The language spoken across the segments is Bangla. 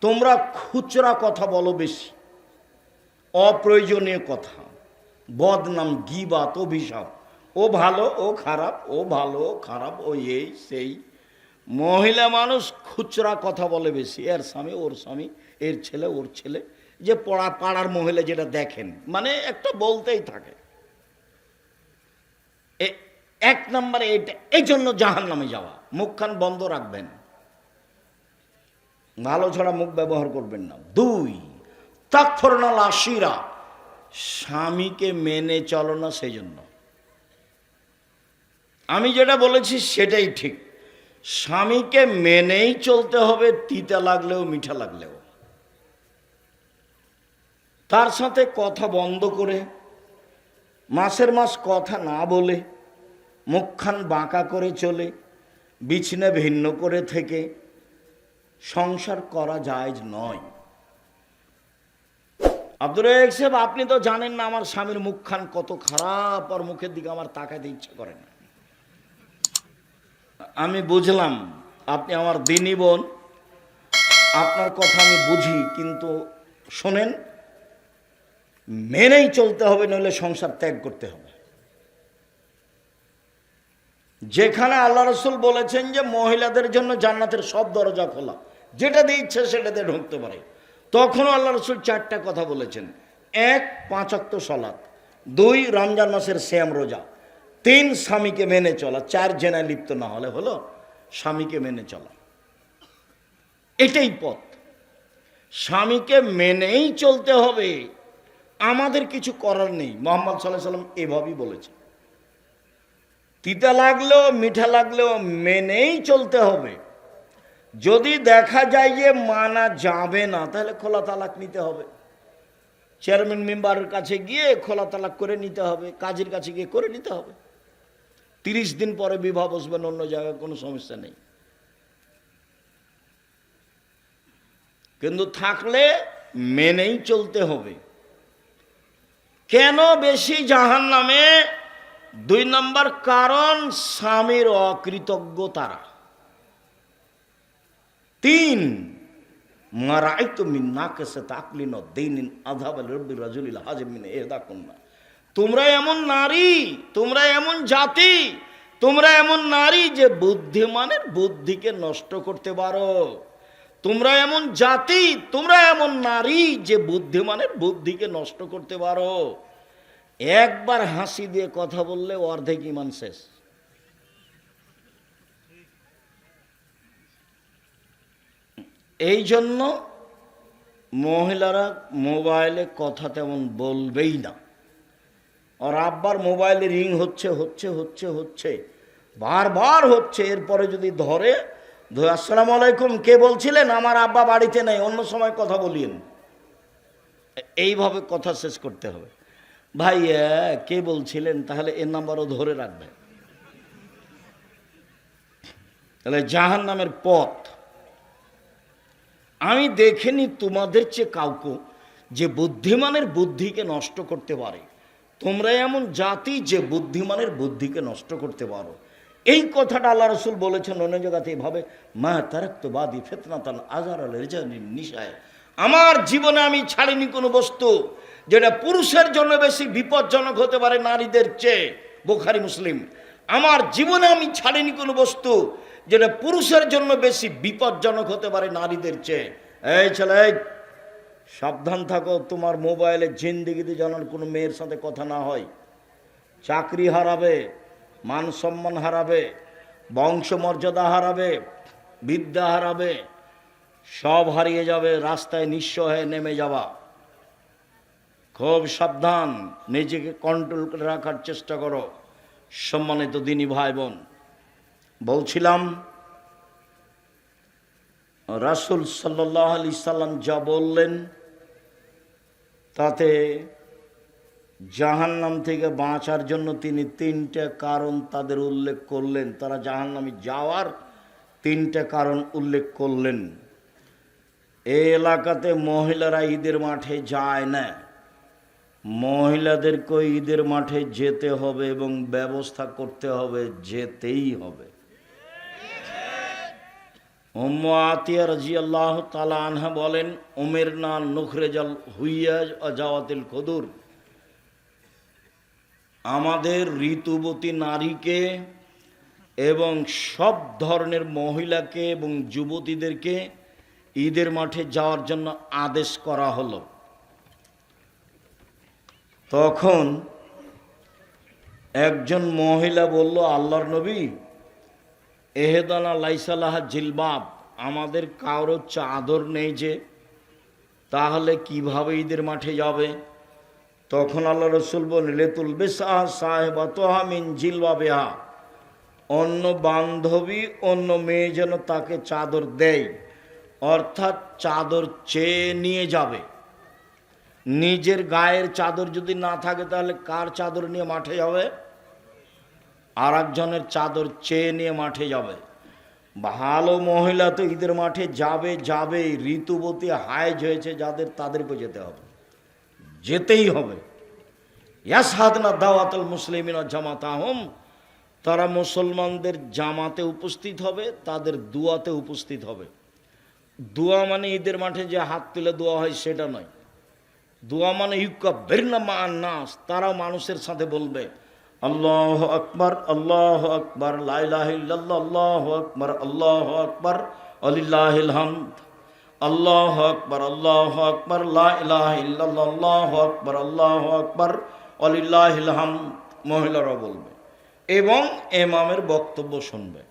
তোমরা খুচরা কথা বলো বেশি, অপ্রয়োজনীয় কথা, বদনাম, গীবাত, অভিশাপ, ও ভালো ও খারাপ, ও ভালো ও খারাপ, ও এই সেই। মহিলা মানুষ খুচরা কথা বলে বেশি, এর স্বামী ওর স্বামী, এর ছেলে ওর ছেলে, যে পাড়ার মহিলা যেটা দেখেন, মানে একটা বলতেই থাকে। এক নম্বরে এটা, এই জন্য জাহান্নামে যাওয়া। মুখখান বন্ধ রাখবেন, ভালো ছাড়া মুখ ব্যবহার করবেন না। দুই, তাকফুরনাল আশিরা, স্বামীকে মেনে চলো না। সেই জন্য আমি যেটা বলেছি সেটাই ঠিক, স্বামীকে মেনেই চলতে হবে, তিতা লাগলেও মিঠা লাগলেও। তার সাথে কথা বন্ধ করে, মাসের মাস কথা না বলে, মুখখান বাঁকা করে চলে, বিছানা ভিন্ন করে থেকে সংসার করা জায়েজ নয়। আব্দুর রাজ্জাক সাহেব, আপনি তো জানেন না আমার স্বামীর মুখখান কত খারাপ, আর মুখের দিকে আমার তাকাতে ইচ্ছে করে না। আমি বুঝলাম আপনি আমার দিনী বোন, আপনার কথা আমি বুঝি, কিন্তু শোনেন, মেনেই চলতে হবে, নইলে সংসার ত্যাগ করতে হবে। যেখানে আল্লাহ রসুল বলেছেন যে মহিলাদের জন্য জান্নাতের সব দরজা খোলা, যেটা দিয়ে ইচ্ছে সেটাতে ঢুকতে পারে, তখনও আল্লাহ রসুল চারটা কথা বলেছেন। এক, 5 ওয়াক্ত সালাত। 2, রমজান মাসের সিয়াম রোজা। 3, স্বামীকে মেনে চলা। 4, জেনায় লিপ্ত না হলে হলো স্বামীকে মেনে চলা। এটাই পথ, স্বামীকে মেনেই চলতে হবে, আমাদের কিছু করার নেই। মুহাম্মদ সাল্লাল্লাহু আলাইহি ওয়াসাল্লাম এভাবেই বলেছেন, তিতা লাগলেও মিঠা লাগলেও মেনেই চলতে হবে। যদি দেখা যায় যে মানা যাবে না, তাহলে খোলা তালাক নিতে হবে। চেয়ারম্যান মেম্বারের কাছে গিয়ে খোলা তালাক করে নিতে হবে, কাজীর কাছে গিয়ে করে নিতে হবে। 30 দিন পরে বিবাহ বসবেন অন্য জায়গায়, কোনো সমস্যা নেই। কিন্তু থাকলে মেনেই চলতে হবে। কেন বেশি জাহান্নামে? 2 নম্বর কারণ, স্বামীর অকৃতজ্ঞতারা। 3, মারাইতু মিন নাকিসাত আকলিন ওয়া দীনিন আযহাবা লিরাব্বির রাজুলিল হাজিম মিন ইহদাকুন্না। তোমরা এমন নারী, তোমরা এমন জাতি, তোমরা এমন নারী যে বুদ্ধিমানের বুদ্ধিকে নষ্ট করতে পারো। তোমরা এমন জাতি, তোমরা এমন নারী যে বুদ্ধিমানের বুদ্ধিকে নষ্ট করতে পারো। একবার হাসি দিয়ে কথা বললে অর্ধেক ঈমান শেষ। এই জন্য মহিলারা মোবাইলে কথা তেমন বলবেই না। আর আব্বার মোবাইলে রিং হচ্ছে হচ্ছে হচ্ছে হচ্ছে বারবার হচ্ছে, এরপরে যদি ধরে, আসসালামু আলাইকুম, কে বলছিলেন? আমার আব্বা বাড়িতে নেই, অন্য সময় কথা বলিয়েন। এইভাবে কথা শেষ করতে হবে। ভাইয়া কে বলছিলেন? তাহলে এর নাম্বারও ধরে রাখবে। তাহলে জাহান্নামের পথ। আমি দেখিনি তোমাদের চেয়ে কাউকে যে বুদ্ধিমানের বুদ্ধিকে নষ্ট করতে পারে। তোমরা এমন জাতি যে বুদ্ধিমানের বুদ্ধিকে নষ্ট করতে পারো। এই কথাটা আল্লাহ রসুল বলেছেন অন্য জায়গাতে এভাবে, মা তারাক্তু বাদি ফিতনাতান আযহারা লিরজালিন নিসায়। আমার জীবনে আমি ছাড়িনি কোনো বস্তু যেটা পুরুষের জন্য বেশি বিপজ্জনক হতে পারে নারীদের চেয়ে। বুখারী মুসলিম। আমার জীবনে আমি ছাড়িনি কোনো বস্তু যেটা পুরুষের জন্য বেশি বিপজ্জনক হতে পারে নারীদের চেয়ে। এই ছেলে, সাবধান থাকো, তোমার মোবাইলে জিন্দেগিতে যেন কোনো মেয়ের সাথে কথা না হয়। চাকরি হারাবে, মান সম্মান হারাবে, বংশমর্যাদা হারাবে, বিদ্যা হারাবে, সব হারিয়ে যাবে, রাস্তায় নিঃস্ব হয়ে নেমে যাবা। খুব সাবধান, নিজেকে কন্ট্রোল করে রাখার চেষ্টা করো। সম্মানিত দিনী ভাই বোন, বলছিলাম রাসূল সাল্লাল্লাহু আলাইহি সাল্লাম যা বললেন তাতে জাহান্নাম থেকে বাঁচার জন্য তিনি 3টে কারণ তাদের উল্লেখ করলেন। তারা জাহান্নামে যাওয়ার 3টে কারণ উল্লেখ করলেন। এই এলাকাতে মহিলারা ঈদের মাঠে যায় না, মহিলাদেরকে ঈদের মাঠে যেতে হবে এবং ব্যবস্থা করতে হবে, যেতেই হবে। উম্মু আতিয়া রাদিয়াল্লাহু তাআলা আনহা বলেন, উমিরনা নুখরিজাল হুইয়াজ আজাওয়াতিল কুদুর, আমাদের ঋতুবতী নারীকে এবং সব ধরনের মহিলাকে এবং যুবতীদেরকে ঈদের মাঠে যাওয়ার জন্য আদেশ করা হলো। তখন একজন মহিলা বলল, আল্লাহর নবী, এহেদানা লাইসালাহা জিলবাব, আমাদের কারো চাদর নেই যে, তাহলে কিভাবে ঈদের মাঠে যাবে? তখন আল্লাহ রসুল বললেন, লেতুল বেসা সাহেবাতহা মিন জিলবাবিহা, অন্য বান্ধবী অন্য মেয়ে যেন তাকে চাদর দেয়, অর্থাৎ চাদর চেয়ে নিয়ে যাবে। নিজের গায়ের চাদর যদি না থাকে তাহলে কার চাদর নিয়ে মাঠে যাবে? আর একজনের চাদর চেয়ে নিয়ে মাঠে যাবে। ভালো মহিলা তো ঈদের মাঠে যাবে, ঋতুবতী হায়েজ হয়েছে যাদের, তাদেরকে যেতে হবে, যেতেই হবে। ইয়াসহাদনা দাওয়াতুল মুসলিমিনা জামাতাহুম, তারা মুসলমানদের জামাতে উপস্থিত হবে, তাদের দুয়াতে উপস্থিত হবে। দোয়া মানে ঈদের মাঠে যে হাত তুলে দোয়া হয় সেটা নয়। দোয়া মানে ইউকাব্বিরনা মা'আন নাস, তারা মানুষের সাথে বলবে, আল্লাহু আকবার, আল্লাহু আকবার, লা ইলাহা ইল্লাল্লাহ, আল্লাহু আকবার, আল্লাহু আকবার, ওয়ালিল্লাহিল হামদ, আল্লাহু আকবার, আল্লাহু আকবার, লা ইলাহা ইল্লাল্লাহ, আল্লাহু আকবার, আল্লাহু আকবার, ওয়ালিল্লাহিল হামদ। মহিলারা বলবে এবং ইমামের বক্তব্য শুনবে।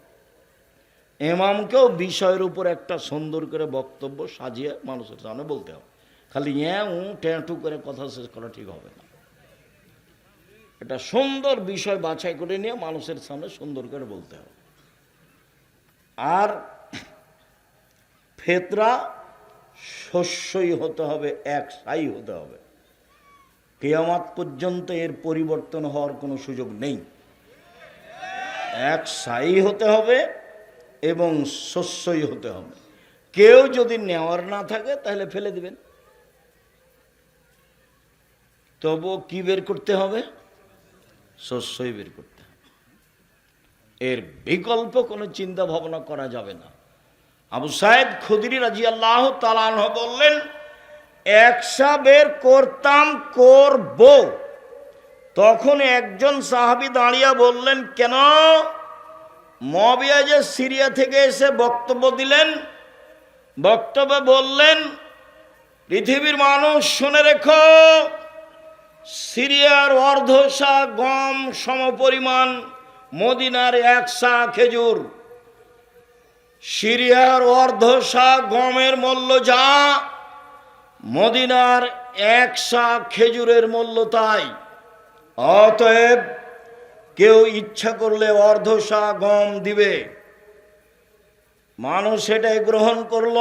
ইমামকেও বিষয়ের উপর একটা সুন্দর করে বক্তব্য সাজিয়ে মানুষের সামনে বলতে হবে। খালি ট্যাঁটু করে কথা শেষ করা ঠিক হবে না। এটা সুন্দর বিষয় বাছাই করে নিয়ে মানুষের সামনে সুন্দর করে বলতে হবে। আর ফেতরা শস্যই হতে হবে, একসাই হতে হবে। কিয়ামত পর্যন্ত এর পরিবর্তন হওয়ার কোনো সুযোগ নেই। একসাই হতে হবে এবং শস্যই হতে হবে। কেউ যদি নেওয়ার না থাকে তাহলে ফেলে দিবেন। তবু কি বের করতে হবে? শস্যই বের করতে হবে। এর বিকল্প কোনো চিন্তা ভাবনা করা যাবে না। আবু সাইদ খুদরি রাদিয়াল্লাহু তাআলা আনহু বললেন, একসা বের করতাম, করব। তখন একজন সাহাবী দাঁড়িয়ে বললেন, কেন? মুআবিয়া যে সিরিয়া থেকে এসে বক্তব্য দিলেন, বক্তব্যে বললেন, পৃথিবীর মানুষ শুনে রেখো, সিরিয়ার অর্ধশা গম সমপরিমাণ মদিনার 1 সা খেজুর। সিরিয়ার অর্ধশা গমের মূল্য যা, মদিনার 1 সা খেজুরের মূল্য তাই। অতএব কেউ ইচ্ছা করলে অর্ধশা গম দিবে। মানুষ সেটাই গ্রহণ করল।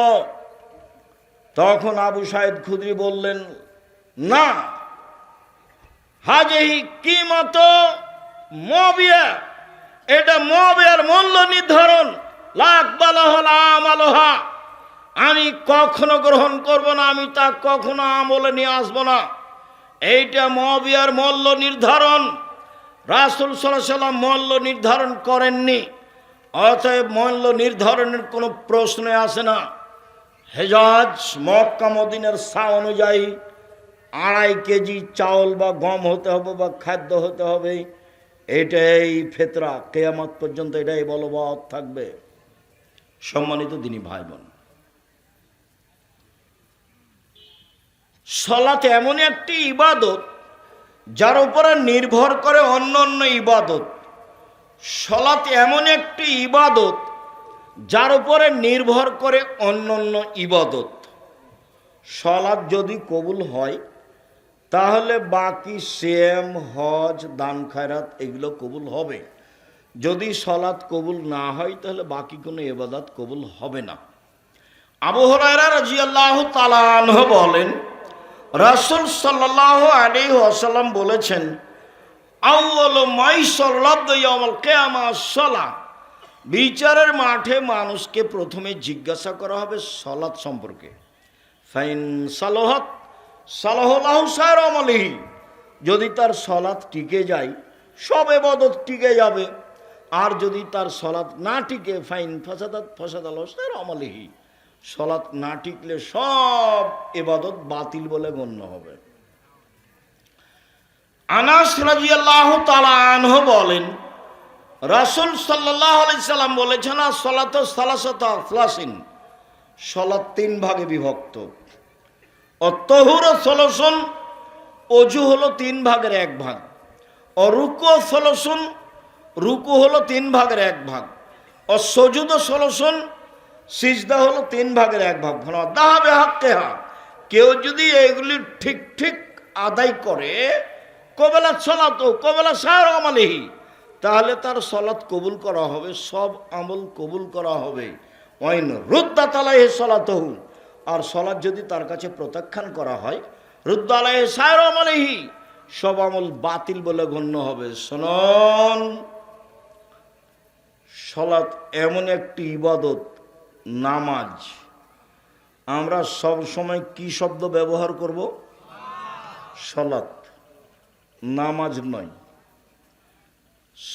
তখন আবু সাইদ খুদরি বললেন, না, হাজিহি কিমত মুআবিয়া, এটা মুআবিয়ার মূল্য নির্ধারণ, লাক বালাহল আমালহা, আমি কখনো গ্রহণ করব না, আমি তা কখনো আমলে নিয়ে আসব না। এইটা মুআবিয়ার মূল্য নির্ধারণ। রাসূল সাল্লাল্লাহু আলাইহি ওয়াসাল্লাম মূল্য নির্ধারণ করেননি, অতএব মূল্য নির্ধারণের কোনো প্রশ্নই আসে না। হেজাজ মক্কা মদিনার সা অনুযায়ী 2.5 কেজি চাউল বা গম হতে হবে বা খাদ্য হতে হবে। এটাই ফেতরা, কিয়ামত পর্যন্ত এটাই বলবৎ থাকবে। সম্মানিত দিনী ভাই বোন, সালাত এমন একটি ইবাদত যার উপরে নির্ভর করে অন্য অন্য ইবাদত। সালাত এমন একটি ইবাদত যার উপরে নির্ভর করে অন্য অন্য ইবাদত। সালাত যদি কবুল হয় তাহলে বাকি সিয়াম, হজ, দান খায়রাত এগুলো কবুল হবে। যদি সালাত কবুল না হয় তাহলে বাকি কোনো ইবাদত কবুল হবে না। আবু হুরায়রা রাদিয়াল্লাহু তাআলা আনহু বলেন, রাসূল সাল্লাল্লাহু আলাইহি ওয়াসাল্লাম বলেছেন, আউয়ালু মা ইউসাল্লাতু ইয়াউমাল কিয়ামাহ সালাহ, বিচারের মাঠে মানুষকে প্রথমে জিজ্ঞাসা করা হবে সালাত সম্পর্কে। ফাইন সালাহাত সালাহু সাইর আমলিহি, যদি তার সালাত টিকে যায় সব ইবাদত টিকে যাবে। আর যদি তার সলাৎ না টিকে ফাইন ফাসাদাত ফাসাদাল সাইর আমালিহি, সলাৎ না টিকলে সব ইবাদত বাতিল বলে গণ্য হবে। আনাস রাদিয়াল্লাহু তাআলা আনহু বলেন, রাসূল সাল্লাল্লাহু আলাইহি সাল্লাম বলেছেন, সালাতু সালাসাতা সালাসিন, সালাত তিন ভাগে বিভক্ত। অত্তহুর সলসন, অজু হলো তিন ভাগের এক ভাগ। অরুকু সলসন, রুকু হলো তিন ভাগের এক ভাগ। অসজুদ সলসন, সিজদা হলো তিন ভাগের এক ভাগ। দাহাবে হাক্কেহা, কেউ যদি এগুলি ঠিক ঠিক আদায় করে, কবেলা সলাত কবেলা সার আমালিহি, তাহলে তার সলাৎ কবুল করা হবে, সব আমল কবুল করা হবে। ওয়াইন রুদ্দাত আলাইহি সলাতহু, আর সলাৎ যদি তার কাছে প্রত্যাখ্যান করা হয়, রুদ্দ আলাইহি সাইর আমালিহি, সব আমল বাতিল বলে গণ্য হবে। শুনুন, সলাৎ এমন একটি ইবাদত, নামাজ, আমরা সব সময় কি শব্দ ব্যবহার করব? সলাৎ, নামাজ নয়।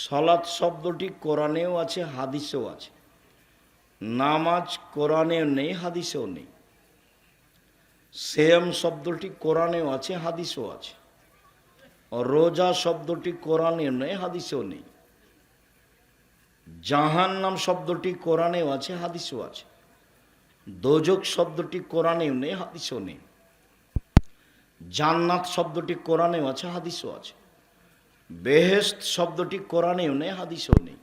সলাৎ শব্দটি কোরআনেও আছে, হাদিসেও আছে। নামাজ কোরআনেও নেই, হাদিসেও নেই। সিয়াম শব্দটি কোরআনেও আছে, হাদিসেও আছে। রোজা শব্দটি কোরআনেও নেই, হাদিসেও নেই। জাহান্নাম শব্দটি কোরআনেও আছে, হাদিসেও আছে। দোজক শব্দটি কোরআনেও নেই, হাদিসেও নেই। জান্নাত শব্দটি কোরআনেও আছে, হাদিসেও আছে। বেহেশত শব্দটি কোরআনেও নেই, হাদিসেও নেই।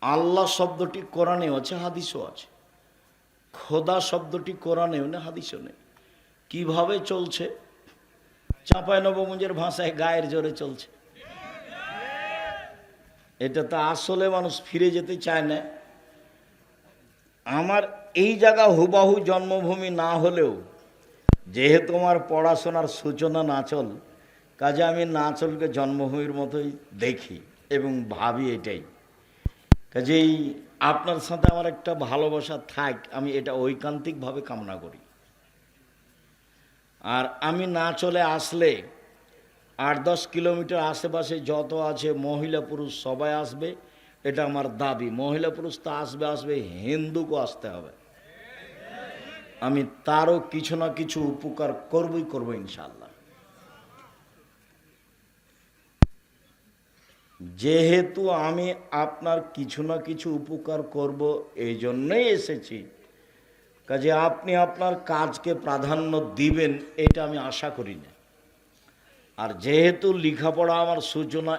আল্লাহ শব্দটি কোরআনেও আছে, হাদিসেও আছে। খোদা শব্দটি কোরআনেও নেই, হাদিসেও নেই। কিভাবে চলছে? চাঁপাইনবাবগঞ্জের ভাষায় গায়ের জোরে চলছে। এটা তো আসলে মানুষ ফিরে যেতে চায় না। আমার এই জায়গা হুবাহু জন্মভূমি না হলেও, যেহেতু আমার পড়াশোনার সূচনা নাচল, কাজে আমি নাচলকে জন্মভূমির মতোই দেখি এবং ভাবি এটাই। কাজেই আপনার সাথে আমার একটা ভালোবাসা থাক, আমি এটা ঐকান্তিকভাবে কামনা করি। আর আমি না চলে আসলে 8-10 কিলোমিটার আশেপাশে যত আছে মহিলা পুরুষ সবাই আসবে, এটা আমার দাবি। মহিলা পুরুষ তো আসবে আসবে, হিন্দুকেও আসতে হবে। আমি তারও কিছু না কিছু উপকার করবই করবো ইনশাআল্লাহ। যেহেতু আমি আপনার কিছু না কিছু উপকার করব, এই জন্যই এসেছি। কাজে আপনি আপনার কাজকে প্রাধান্য দিবেন, এটা আমি আশা করি না। আর যেহেতু লেখাপড়া আমার সূচনা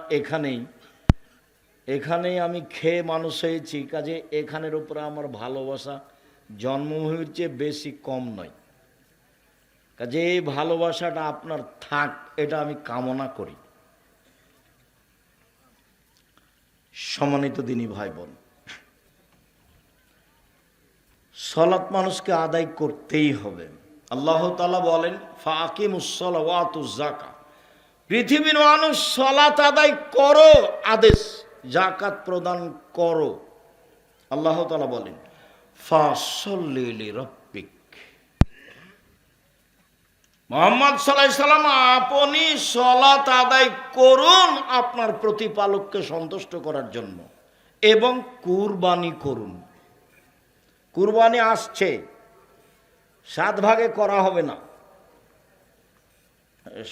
এখানেই আমি খেয়ে মানুষ হয়েছি, কাজে এখানের উপরে আমার ভালোবাসা জন্মভূমির চেয়ে বেশি কম নয়। কাজে এই ভালোবাসাটা আপনার থাক, এটা আমি কামনা করি। সম্মানিত দিনী ভাই বোন, সালাত মানুষকে আদায় করতেই হবে। আল্লাহ তাআলা বলেন, ফাকিমুস সালাওয়াতুজ যাকাত, পৃথিবীর মানুষ সালাত আদায় করো আদেশ, যাকাত প্রদান করো। আল্লাহ তাআলা বলেন, ফাসাল্লি লিরাব্বিক, মুহাম্মদ সাল্লাল্লাহু আলাইহি সাল্লাম আপনি সালাত আদায় করুন আপনার প্রতিপালককে সন্তুষ্ট করার জন্য, এবং কুরবানি করুন। কুরবানি আসছে, 7 ভাগে করা হবে না,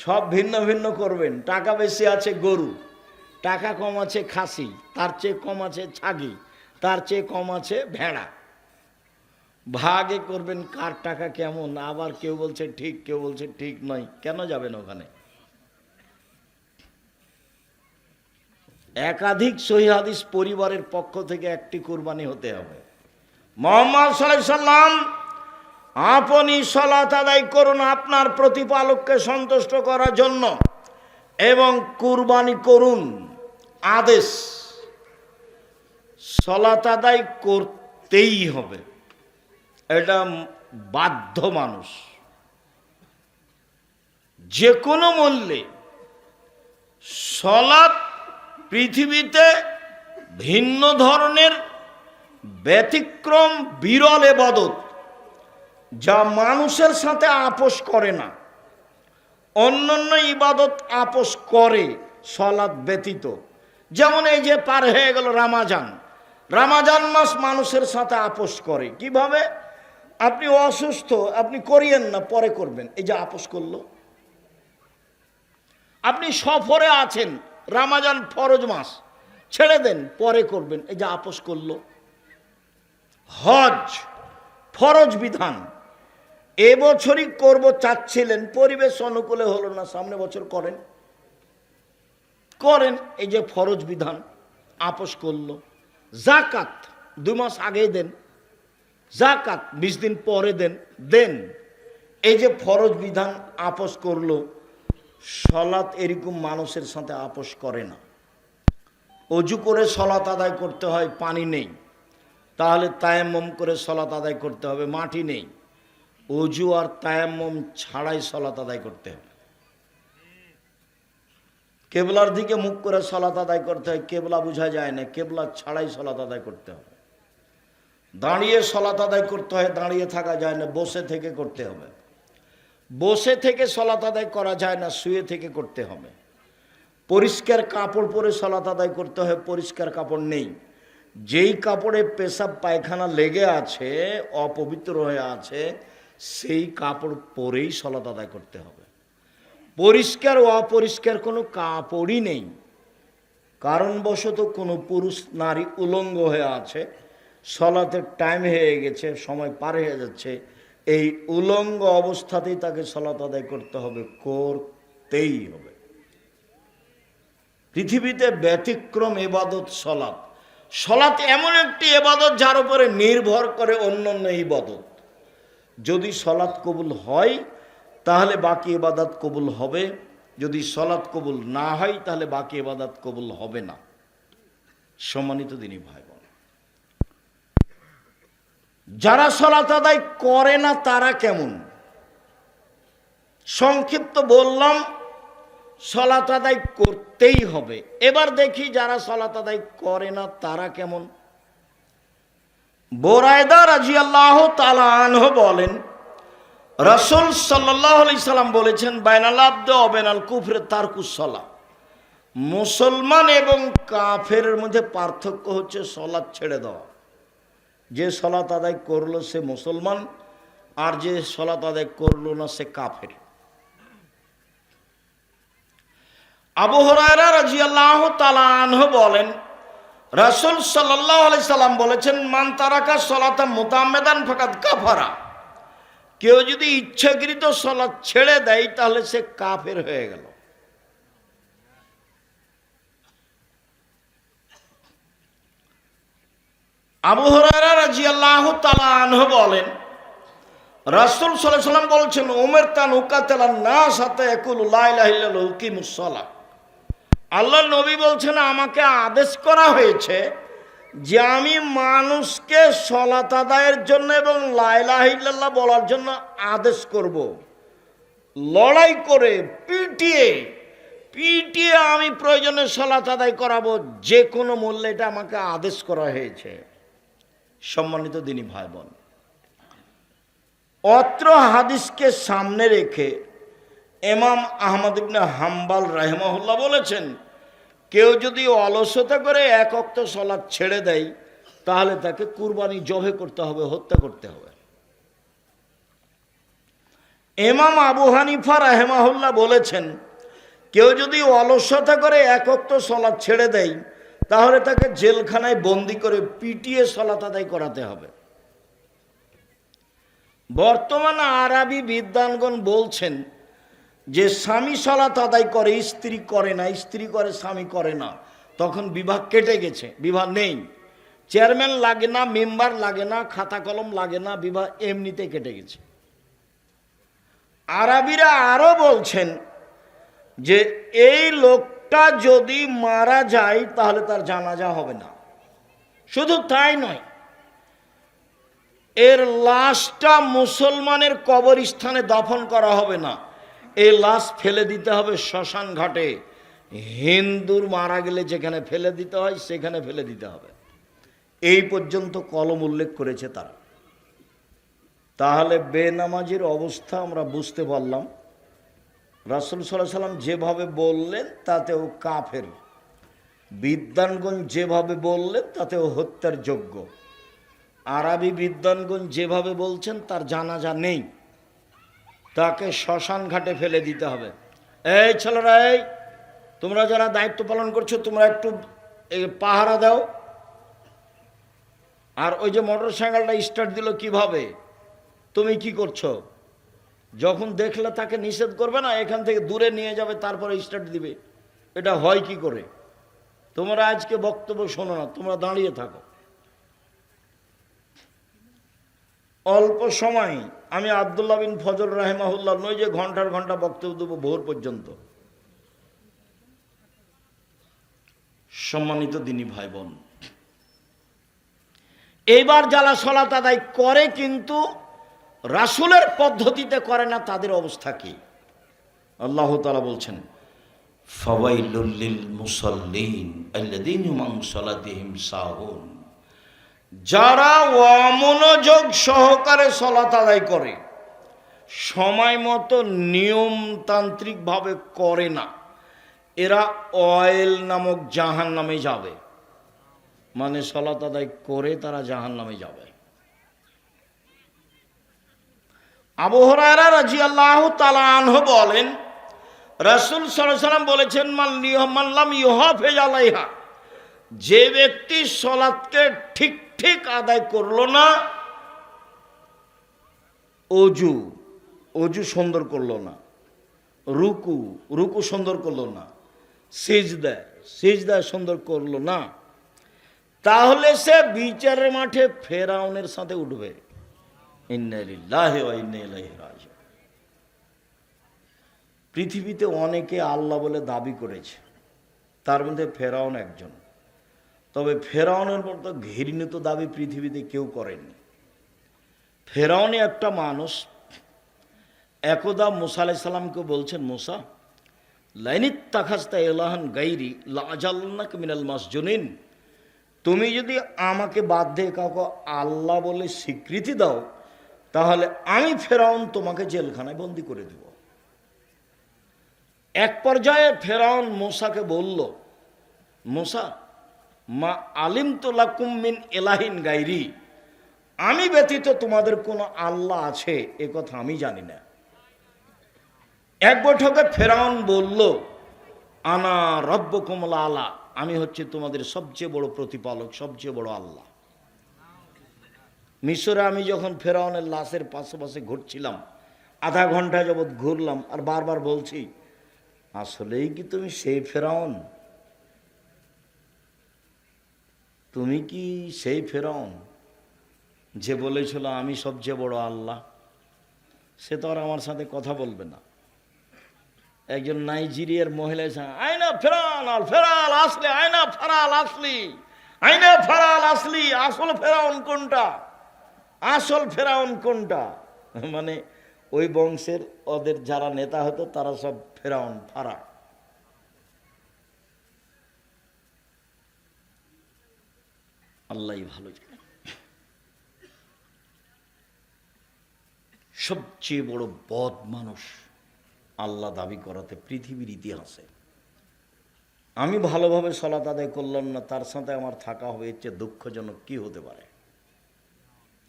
সব ভিন্ন ভিন্ন করবেন। টাকা বেশি আছে গরু, টাকা কম আছে খাসি, তার চেয়ে কম আছে ছাগি, তার চেয়ে কম আছে ভেড়া। ভাগে করবেন কার টাকা কেমন। আবার কেউ বলছে ঠিক, কেউ বলছে ঠিক নয়। কেন যাবেন ওখানে? একাধিক সহিহ হাদিস পরিবারের পক্ষ থেকে একটি কুরবানি হতে হবে। মুহাম্মদ সাল্লাল্লাহু আলাইহি সাল্লাম আপনি সালাত আদায় করুন আপনার প্রতিপালককে সন্তুষ্ট করার জন্য, এবং কুরবানি করুন আদেশ। সালাত আদায় করতেই হবে, এটা বাধ্য। মানুষ যে কোনো মূল্যে সালাত পৃথিবীতে ভিন্ন ধরনের ব্যতিক্রম বিরল ইবাদত, যা মানুষের সাথে আপোষ করে না। অন্যান্য ইবাদত আপোষ করে সালাত ব্যতীত, যেমন এই যে পার হয়ে গেল রামাজান, রামাজান মাস মানুষের সাথে আপোষ করে কিভাবে? আপনি অসুস্থ, আপনি করিয়েন না, পরে করবেন, এই যে আপোষ করলো। আপনি সফরে আছেন, রামাজান ফরজ মাস, ছেড়ে দেন, পরে করবেন, এই যে আপোষ করলো। হজ ফরজ বিধান, এবছরই করব চাচ্ছিলেন, পরিবেশ অনুকূলে হলো না, সামনে বছর করেন, করেন, এই যে ফরজ বিধান, আপোষ করলো। জাকাত 2 মাস আগে দেন, জাকাত 20 দিন পরে দেন, দেন, এই যে ফরজ বিধান, আপোষ করলো। সলাত এরকম মানুষের সাথে আপোষ করে না। অজু করে সলাত আদায় করতে হয়, পানি নেই, তাহলে তায়াম্মুম করে সলাত আদায় করতে হবে, মাটি নেই, অজু আর তায়াম্মুম ছাড়াই সলাত আদায় করতে হবে। কেবলার দিকে মুখ করে সলাত আদায় করতে হয়, কেবলা বোঝা যায় না, কেবলা ছাড়াই সলাত আদায় করতে হবে। দাঁড়িয়ে সলাত আদায় করতে হয়, দাঁড়িয়ে থাকা যায় না, বসে থেকে করতে হবে। বসে থেকে সলাত আদায় করা যায় না, শুয়ে থেকে করতে হবে। পরিষ্কার কাপড় পরে সলাত আদায় করতে হয়, পরিষ্কার কাপড় নেই, যেই কাপড়ে পেশাব পায়খানা লেগে আছে, অপবিত্র হয়ে আছে, সেই কাপড় পরেই সলাত আদায় করতে হবে। পরিষ্কার ও অপরিষ্কার কোনো কাপড়ই নেই, কারণবশত কোনো পুরুষ নারী উলঙ্গ হয়ে আছে, সলাতের টাইম হয়ে গেছে, সময় পার হয়ে যাচ্ছে, এই উলঙ্গ অবস্থাতেই তাকে সলাত আদায় করতে হবে, করতেই হবে। পৃথিবীতে ব্যতিক্রম ইবাদত সলাত। সলাত এমন একটি ইবাদত যার উপরে নির্ভর করে অন্যান্য ইবাদত। যদি সলাত কবুল হয় তাহলে বাকি ইবাদত কবুল হবে, যদি সলাত কবুল না হয় তাহলে বাকি ইবাদত কবুল হবে না। সম্মানিত দিনী ভাই বোন, যারা সলাত আদায় করে না তারা কেমন? সংক্ষিপ্ত বললাম, সলাত আদায় করতেই হবে। এবার দেখি যারা সলাত আদায় করে না তারা কেমন। বুরায়দা রাদিয়াল্লাহু তাআলা আনহু বলেন, রাসূল সাল্লাল্লাহু আলাইহি সাল্লাম বলেছেন, বাইনাল আবদি ওয়া বাইনাল কুফরি তারকুস সালাহ। মুসলমান এবং কাফেরের মধ্যে পার্থক্য হচ্ছে সলাত ছেড়ে দেওয়া। যে সলাত আদায় করলো সে মুসলমান, আর যে সলাত আদায় করলো না সে কাফের। আবু হুরায়রা রাদিয়াল্লাহু তাআলা আনহু বলেন, রাসূল সাল্লাল্লাহু আলাইহি সাল্লাম বলেছেন, মান তারাকা সলাতা মুতাআম্মিদান ফাকাদ কাফারা। কেউ যদি ইচ্ছাকৃত সলাত ছেড়ে দেয় তাহলে সে কাফের হয়ে গেল। আবু হুরায়রা রাদিয়াল্লাহু তাআলা আনহু বলেন, রাসূল সাল্লাল্লাহু আলাইহি সাল্লাম বলছেন, উমিরতু আন উকাতিলান নাস হাত্তা ইয়াকুলু লা ইলাহা ইল্লাল্লাহু ওয়া ইকিমুস সালাহ। আল্লাহর নবী বলছেন, আমাকে আদেশ করা হয়েছে যে আমি মানুষকে সলাত আদায়ের জন্য এবং লা ইলাহা ইল্লাল্লাহ বলার জন্য আদেশ করব। লড়াই করে পিটিয়ে আমি প্রয়োজনে সলাত আদায় করাবো, যে কোনো মূল্যে, এটা আমাকে আদেশ করা হয়েছে। সম্মানিত দিনী ভাই বোন, অত্র হাদিসকে সামনে রেখে ইমাম আহমদ ইবনে হাম্বল রাহিমাহুল্লাহ বলেছেন, কেউ যদি অলসতা করে এক ওয়াক্ত সালাত ছেড়ে দেয় তাহলে তাকে কুরবানি জবে করতে হবে, হত্যা করতে হবে। ইমাম আবু হানিফা রাহিমাহুল্লাহ বলেছেন, কেউ যদি অলসতা করে এক ওয়াক্ত সালাত ছেড়ে দেয় তাহলে তাকে জেলখানায় বন্দি করে পিটিয়ে সালাত আদায় করাতে হবে। বর্তমানে আরবি বিদ্বানগণ বলছেন যে স্বামী সালাত আদায় করে, স্ত্রী করে না, স্ত্রী করে স্বামী করে না, তখন বিবাহ কেটে গেছে, বিবাহ নেই, চেয়ারম্যান লাগে না, মেম্বার লাগে না, খাতা কলম লাগে না, বিবাহ এমনিতে কেটে গেছে। আরবিরা আরো বলছেন যে এই লোকটা যদি মারা যায় তাহলে তার জানাজা হবে না। শুধু তাই নয়, এর লাশটা মুসলমানের কবরস্থানে দাফন করা হবে না, এই লাশ ফেলে দিতে হবে শ্মশান ঘাটে। হিন্দুর মারা গেলে যেখানে ফেলে দিতে হয় সেখানে ফেলে দিতে হবে। এই পর্যন্ত কলম উল্লেখ করেছে তারা। তাহলে বেনামাজির অবস্থা আমরা বুঝতে পারলাম। রাসূল সাল্লাল্লাহু আলাইহি সাল্লাম যেভাবে বললেন তাতেও কাফের। বিদ্বানগণ যেভাবে বললেন তাতেও হত্যার যোগ্য। আরবি বিদ্বানগণ যেভাবে বলছেন তার জানাজা নেই, তাকে শ্মশান ঘাটে ফেলে দিতে হবে। এই ছেলেরা, এই তোমরা যারা দায়িত্ব পালন করছো তোমরা একটু পাহারা দাও। আর ওই যে মোটর সাইকেলটা স্টার্ট দিল কিভাবে, তুমি কি করছো? যখন দেখলে তাকে নিষেধ করবে না, এখান থেকে দূরে নিয়ে যাবে তারপরে স্টার্ট দিবে। এটা হয় কি করে? তোমরা আজকে বক্তব্য শোনো না, তোমরা দাঁড়িয়ে থাকো। অল্প সময় আমি আব্দুল্লাহ বিন ফজল রাহিমাহুল্লাহ নই যে ঘন্টার ঘন্টা বক্তব্য দেবো ভোর পর্যন্ত। সম্মানিত দিনী ভাই বোন, এইবার যারা সালাত আদায় করে কিন্তু রাসূলের পদ্ধতিতে করে না, তাদের অবস্থা কি? আল্লাহ তাআলা বলছেন, ফাওয়াইলুল লিল মুসাল্লিন আল্লাযীনা হুম আন সালাতিহিম সাহুন। যারা অমনোযোগ সহকারে সালাত আদায় করে, সময় মতো নিয়মতান্ত্রিকভাবে করে না, এরা অয়েল নামক জাহান্নামে যাবে। মানে সালাত আদায় করে তারা জাহান্নামে যাবে। আবু হুরায়রা রাদিয়াল্লাহু তাআলা আনহু বলেন, রাসূল সাল্লাল্লাহু আলাইহি ওয়াসাল্লাম বলেছেন, মান লাম ইউহাফিজ আলাইহা, যে ব্যক্তি সালাতকে ঠিক ঠিক আদায় করলো না, অজু সুন্দর করলো না, রুকু সুন্দর করলো না, সিজদা সুন্দর করলো না, তাহলে সে বিচারের মাঠে ফেরাউনের সাথে উঠবে। ইন্না লিল্লাহি ওয়া ইন্না ইলাইহি রাজিউন। পৃথিবীতে অনেকে আল্লাহ বলে দাবি করেছে, তার মধ্যে ফেরাউন একজন। তবে ফেরাউনের মতো ঘৃণিত দাবি পৃথিবীতে কেউ করেনি। ফেরাউনে একটা মানুষ একদা মুসা আলাইহিস সালামকে বলছেন, মুসা লাইনিত্তাখাযতা ইলাহান গায়রি লাআজালনাকা মিনাল মাসজুনিন, তুমি যদি আমাকে বাদ দিয়ে কাউকে আল্লাহ বলে স্বীকৃতি দাও তাহলে আমি ফেরাউন তোমাকে জেলখানায় বন্দি করে দেব। এক পর্যায়ে ফেরাউন মুসাকে বলল, মুসা মা আলিমতু লাকুম মিন ইলাহিন গায়রি, আমি ব্যতীত তোমাদের কোনো আল্লাহ আছে এ কথা আমি জানি না। এক বৈঠকে ফেরাউন বলল, আনা রব্বুকুমুল আলা, আমি হচ্ছে তোমাদের সবচেয়ে বড় প্রতিপালক, সবচেয়ে বড় আল্লাহ। মিশরে আমি যখন ফেরাউনের লাশের পাশে ঘুরছিলাম, আধা ঘন্টা যাবৎ ঘুরলাম আর বারবার বলছি, আসলেই কি তুমি সেই ফেরাউন? তুমি কি সেই ফেরাউন যে বলেছিল আমি সবচেয়ে বড় আল্লাহ? সে তো আর আমার সাথে কথা বলবে না। একজন নাইজেরিয়ার মহিলা এসে, আইনা ফেরাউন আল ফেরাল আসলে, আইনা ফারাল আসলি, আইনা ফারাল আসলি, আসল ফেরাউন কোনটা, আসল ফেরাউন কোনটা? মানে ওই বংশের ওদের যারা নেতা হতো তারা সব ফেরাউন ফারা। আল্লাহই ভালো জানে। সবচেয়ে বড় বদ মানুষ আল্লাহ দাবি করাতে পৃথিবীর ইতিহাসে। আমি ভালোভাবে সালাত আদায় করলাম না, তার সাথে আমার থাকা হবে, এর চেয়ে দুঃখজনক কি হতে পারে?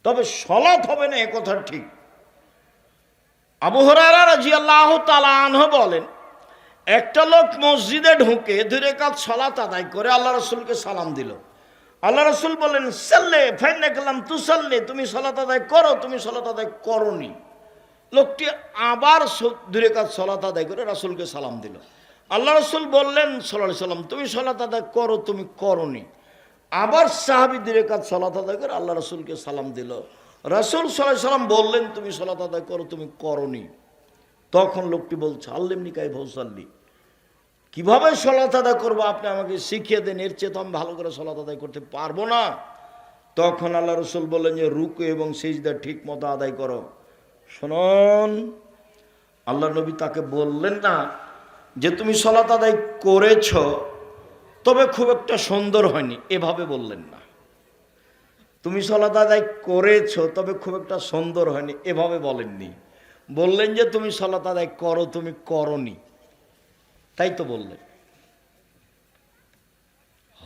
তবে সালাত হবে না এ কথা ঠিক। আবু হুরায়রা রাদিয়াল্লাহু তাআলা আনহু বলেন, একটা লোক মসজিদে ঢুকে 2 রাকাত সালাত আদায় করে আল্লাহ রাসূলকে সালাম দিল। আল্লাহ রাসূল বলেন, সাল্লি ফাইন্নাকা লাম তুসাল্লি, তুমি সালাত আদায় করো, তুমি সালাত আদায় করোনি। লোকটি আবার 2 রাকাত সালাত আদায় করে রাসূলকে সালাম দিল। আল্লাহ রাসূল বললেন সাল্লাল্লাহু আলাইহি সাল্লাম, তুমি সালাত আদায় করো, তুমি করোনি। আবার সাহাবী 2 রাকাত সালাত আদায় করে আল্লাহ রাসূলকে সালাম দিল। রাসূল সাল্লাল্লাহু আলাইহি সাল্লাম বললেন, তুমি সালাত আদায় করো, তুমি করোনি। তখন লোকটি বলছে, আল্লিমনি কাইফা উসাল্লি, কিভাবে সালাত আদায় করবো আপনি আমাকে শিখিয়ে দেন, এর চেয়ে তো আমি ভালো করে সালাত আদায় করতে পারবো না। তখন আল্লাহ রাসূল বললেন যে রুকু এবং সিজদা ঠিক মতো আদায় করো। শুনুন, আল্লাহ নবী তাকে বললেন না যে তুমি সালাত আদায় করেছ তবে খুব একটা সুন্দর হয়নি, এভাবে বললেন না। তুমি সালাত আদায় করেছ তবে খুব একটা সুন্দর হয়নি, এভাবে বলেননি। বললেন যে তুমি সালাত আদায় করো, তুমি করোনি, তাই তো বললেন।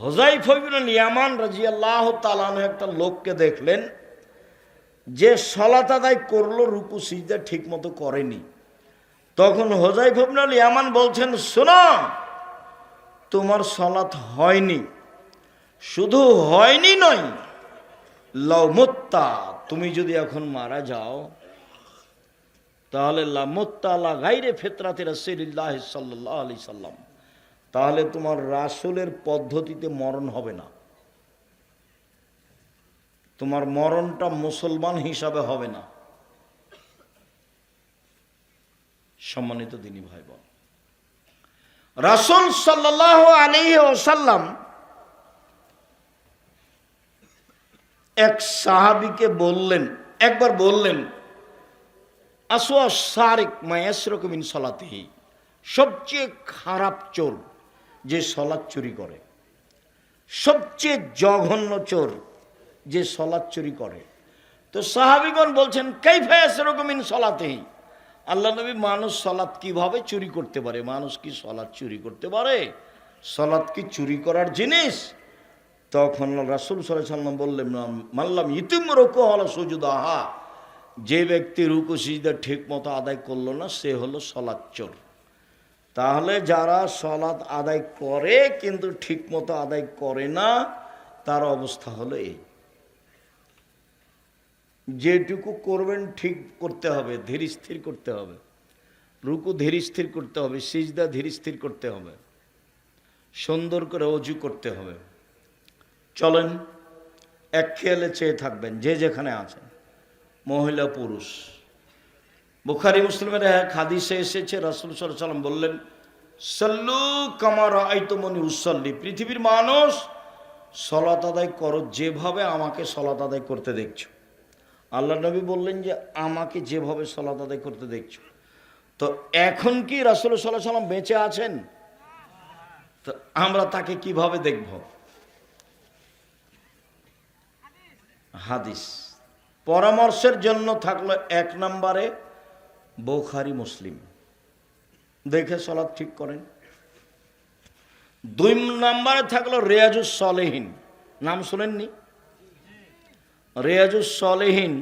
হুযায়ফা ইবনুল ইয়ামান রাদিয়াল্লাহু তাআলা আনহু একটা লোককে দেখলেন যে সালাত আদায় করলো, রুকু সিজদা ঠিক মতো করেনি। তখন হুযায়ফা ইবনুল ইয়ামান বলছেন, শোনো, তোমার সালাত হয়নি, শুধু হয়নি নয়, লাউ মুত্তা, তুমি যদি এখন মারা যাও তাহলে লা মুত্তা আলা গায়রি ফিতরাতি রাসূলিল্লাহ সাল্লাল্লাহু আলাইহি সাল্লাম, তাহলে তোমার রাসূলের পদ্ধতিতে মরণ হবে না, তোমার মরণটা মুসলমান হিসাবে হবে না। সম্মানিত দিনী ভাই বোন, রাসূল সাল্লাল্লাহু আলাইহি ওয়াসাল্লাম এক সাহাবীকে বললেন, একবার বললেন, আসওয়া সারিক মা ইয়াসরুকু মিন সালাতিহি, সবচেয়ে খারাপ চোর যে সালাত চুরি করে, সবচেয়ে জঘন্য চোর যে সালাত চুরি করে। তো সাহাবীগণ বলছেন, কাইফা ইয়াসরুকু মিন সালাতিহি, আল্লাহ নবী, মানুষ সালাত কিভাবে চুরি করতে পারে? মানুষ কি সালাত চুরি করতে পারে? সালাত কি চুরি করার জিনিস? তখন রাসূল সাল্লাল্লাহু আলাইহি ওয়াসাল্লাম বললেন, মাল্লাম ইতিম রুকু আলা সুজুদাহা, যে ব্যক্তি রুকু সিজদা ঠিক মতো আদায় করলো না সে হলো সালাত চোর। তাহলে যারা সালাত আদায় করে কিন্তু ঠিক মতো আদায় করে না, তার অবস্থা হলো এই, যেটুকু করবেন ঠিক করতে হবে, ধীর স্থির করতে হবে, রুকু ধীর স্থির করতে হবে, সিজদা ধীর স্থির করতে হবে, সুন্দর করে ওযু করতে হবে। চলেন এক খেয়ালে চেয়ে থাকবেন যে যেখানে আছেন, মহিলা পুরুষ। বুখারী মুসলিমের এক হাদিসে এসেছে, রাসূল সাল্লাল্লাহু আলাইহি ওয়াসাল্লাম বললেন, সাল্লু কামা রাআইতুমুনি উসাল্লি, পৃথিবীর মানুষ সালাত আদায় করো যেভাবে আমাকে সালাত আদায় করতে দেখছো। আল্লাহ নবী বললেন যে আমাকে যেভাবে সালাত আদায় করতে দেখছো। তো এখন কি রাসূল সাল্লাল্লাহু আলাইহি ওয়াসাল্লাম বেঁচে আছেন? তো আমরা তাকে কিভাবে দেখব? হাদিস পরামর্শের জন্য থাকলো এক নম্বরে বুখারী মুসলিম, দেখে সালাত ঠিক করেন। দুই নম্বরে থাকলো রিয়াজুস সালেহিন, নাম শুনেননি? রিয়াজুস সালেহিন,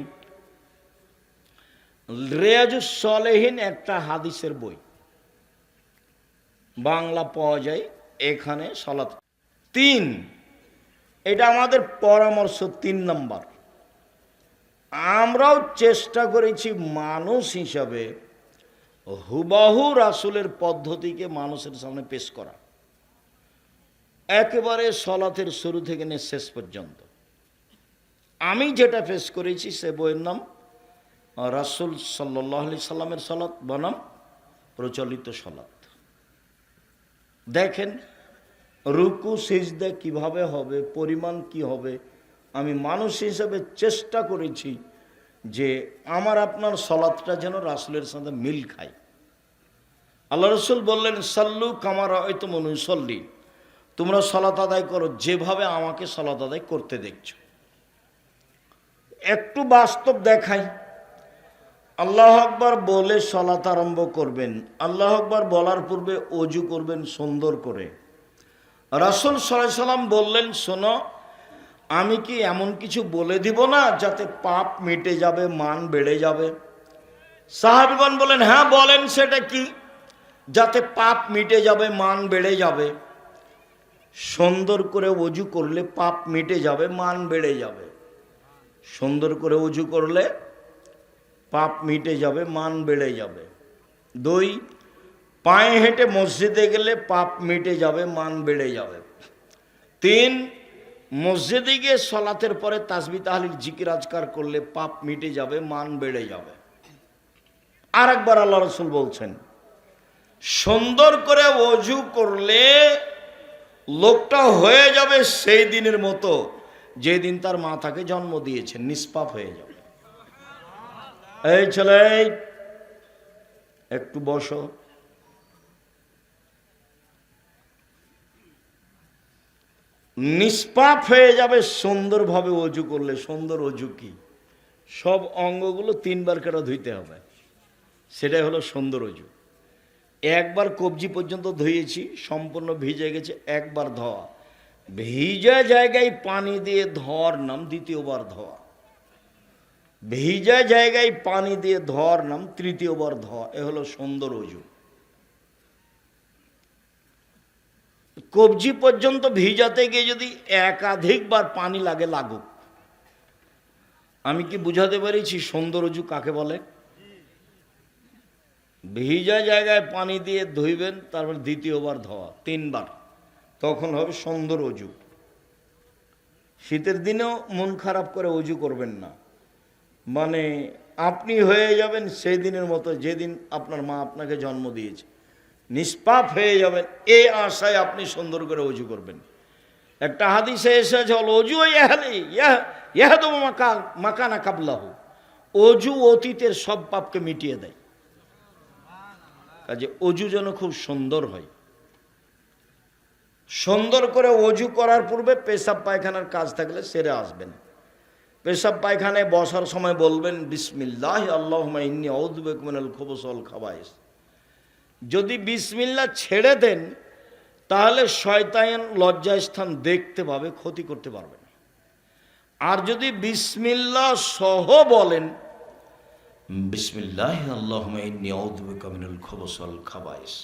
রিয়াজুস সালেহিন একটা হাদিসের বই, বাংলা পাওয়া যায়, এখানে সালাত। তিন, এটা আমাদের পরামর্শ। তিন নম্বর, আমরাও চেষ্টা করেছি মানুষ হিসাবে হুবাহু রাসূলের পদ্ধতিকে মানুষের সামনে পেশ করা, একেবারে সালাতের শুরু থেকে নিয়ে শেষ পর্যন্ত। আমি যেটা পেশ করেছি সে বইয়ের নাম রাসূল সাল্লাল্লাহু আলাইহি সাল্লামের সালাত বনাম প্রচলিত সালাত। দেখেন রুকু সিজদা কিভাবে হবে, পরিমাণ কি হবে। আমি মানুষ হিসেবে চেষ্টা করেছি যে আমার আপনার সালাতটা যেন রাসূলের সাথে মিল খায়। আল্লাহ রাসূল বললেন, সাল্লু কামা রাআইতুমুনি উসাল্লি, তোমরা সালাত আদায় করো যেভাবে আমাকে সালাত আদায় করতে দেখছো। একটু বাস্তব দেখাই। আল্লাহু আকবার বলে সালাত আরম্ভ করবেন, আল্লাহু আকবার বলার পূর্বে ওযু করবেন সুন্দর করে। রাসূল সাল্লাল্লাহু আলাইহি সাল্লাম বললেন, শোনো, আমি কি এমন কিছু বলে দিব না যাতে পাপ মিটে যাবে, মান বেড়ে যাবে? সাহাবীগণ বলেন, হ্যাঁ বলেন, সেটা কি? যাতে পাপ মিটে যাবে, মান বেড়ে যাবে। সুন্দর করে ওযু করলে পাপ মিটে যাবে, মান বেড়ে যাবে। সুন্দর করে ওযু করলে পাপ মিটে যাবে, মান বেড়ে যাবে। দুই, পায়ে হেঁটে মসজিদে গেলে পাপ মিটে যাবে, মান বেড়ে যাবে। তিন, মসজিদে গিয়ে সালাতের পরে তাসবিহ তাহলিল জিকির আজকার করলে পাপ মিটে যাবে, মান বেড়ে যাবে। আর একবার আল্লাহ রাসূল বলছেন, সুন্দর করে ওযু করলে লোকটা হয়ে যাবে সেই দিনের মতো যেদিন তার মা তাকে জন্ম দিয়েছেন, নিষ্পাপ হয়ে যাবে। এই ছেলে, একটু বসো। নিষ্পাপ হয়ে যাবে সুন্দরভাবে ওযু করলে। সুন্দর ওযু কি? সব অঙ্গগুলো তিনবার করে ধুইতে হবে, সেটাই হলো সুন্দর ওযু। একবার কবজি পর্যন্ত ধুয়েছি, সম্পূর্ণ ভিজে গেছে, একবার ধোয়া। ভিজা জায়গায় পানি দিয়ে ধোয়ার নাম দ্বিতীয়বার ধোয়া, ভিজা জায়গায় পানি দিয়ে ধোয়ার নাম তৃতীয়বার ধোয়া। এ হলো সুন্দর অজু। কবজি পর্যন্ত ভিজাতে গিয়ে যদি একাধিকবার পানি লাগে, লাগুক। আমি কি বুঝাতে পেরেছি সুন্দর অজু কাকে বলে? ভিজা জায়গায় পানি দিয়ে ধুইবেন, তারপর দ্বিতীয়বার ধোয়া, 3 বার, তখন হবে সুন্দর অজু। শীতের দিনেও মন খারাপ করে অজু করবেন না, মানে আপনি হয়ে যাবেন সেই দিনের মতো যেদিন আপনার মা আপনাকে জন্ম দিয়েছে, নিষ্পাপ হয়ে যাবেন, এই আশায় আপনি সুন্দর করে অজু করবেন। একটা হাদিসে এসেছে, অজু ইয়াহদু মাকানা কাবলাহু, অজু অতীতের সব পাপকে মিটিয়ে দেয়। কাজে অজু যেন খুব সুন্দর হয়। সুন্দর করে অজু করার পূর্বে পেশাব পায়খানার কাজ থাকলে সেরে আসবেন। পেশাব পায়খানায় বসার সময় বলবেন বিসমিল্লাহ আল্লাহুম্মা ইন্নী আউযু বিকা মিনাল খুবুসি ওয়াল খাবায়েস। যদি বিসমিল্লাহ ছেড়ে দেন তাহলে শয়তান লজ্জাস্থান দেখতে পাবে, ক্ষতি করতে পারবে না। আর যদি বিসমিল্লাহ সহ বলেন বিসমিল্লাহ আল্লাহুম্মা ইন্নী আউযু বিকা মিনাল খুবুসি ওয়াল খাবায়েস,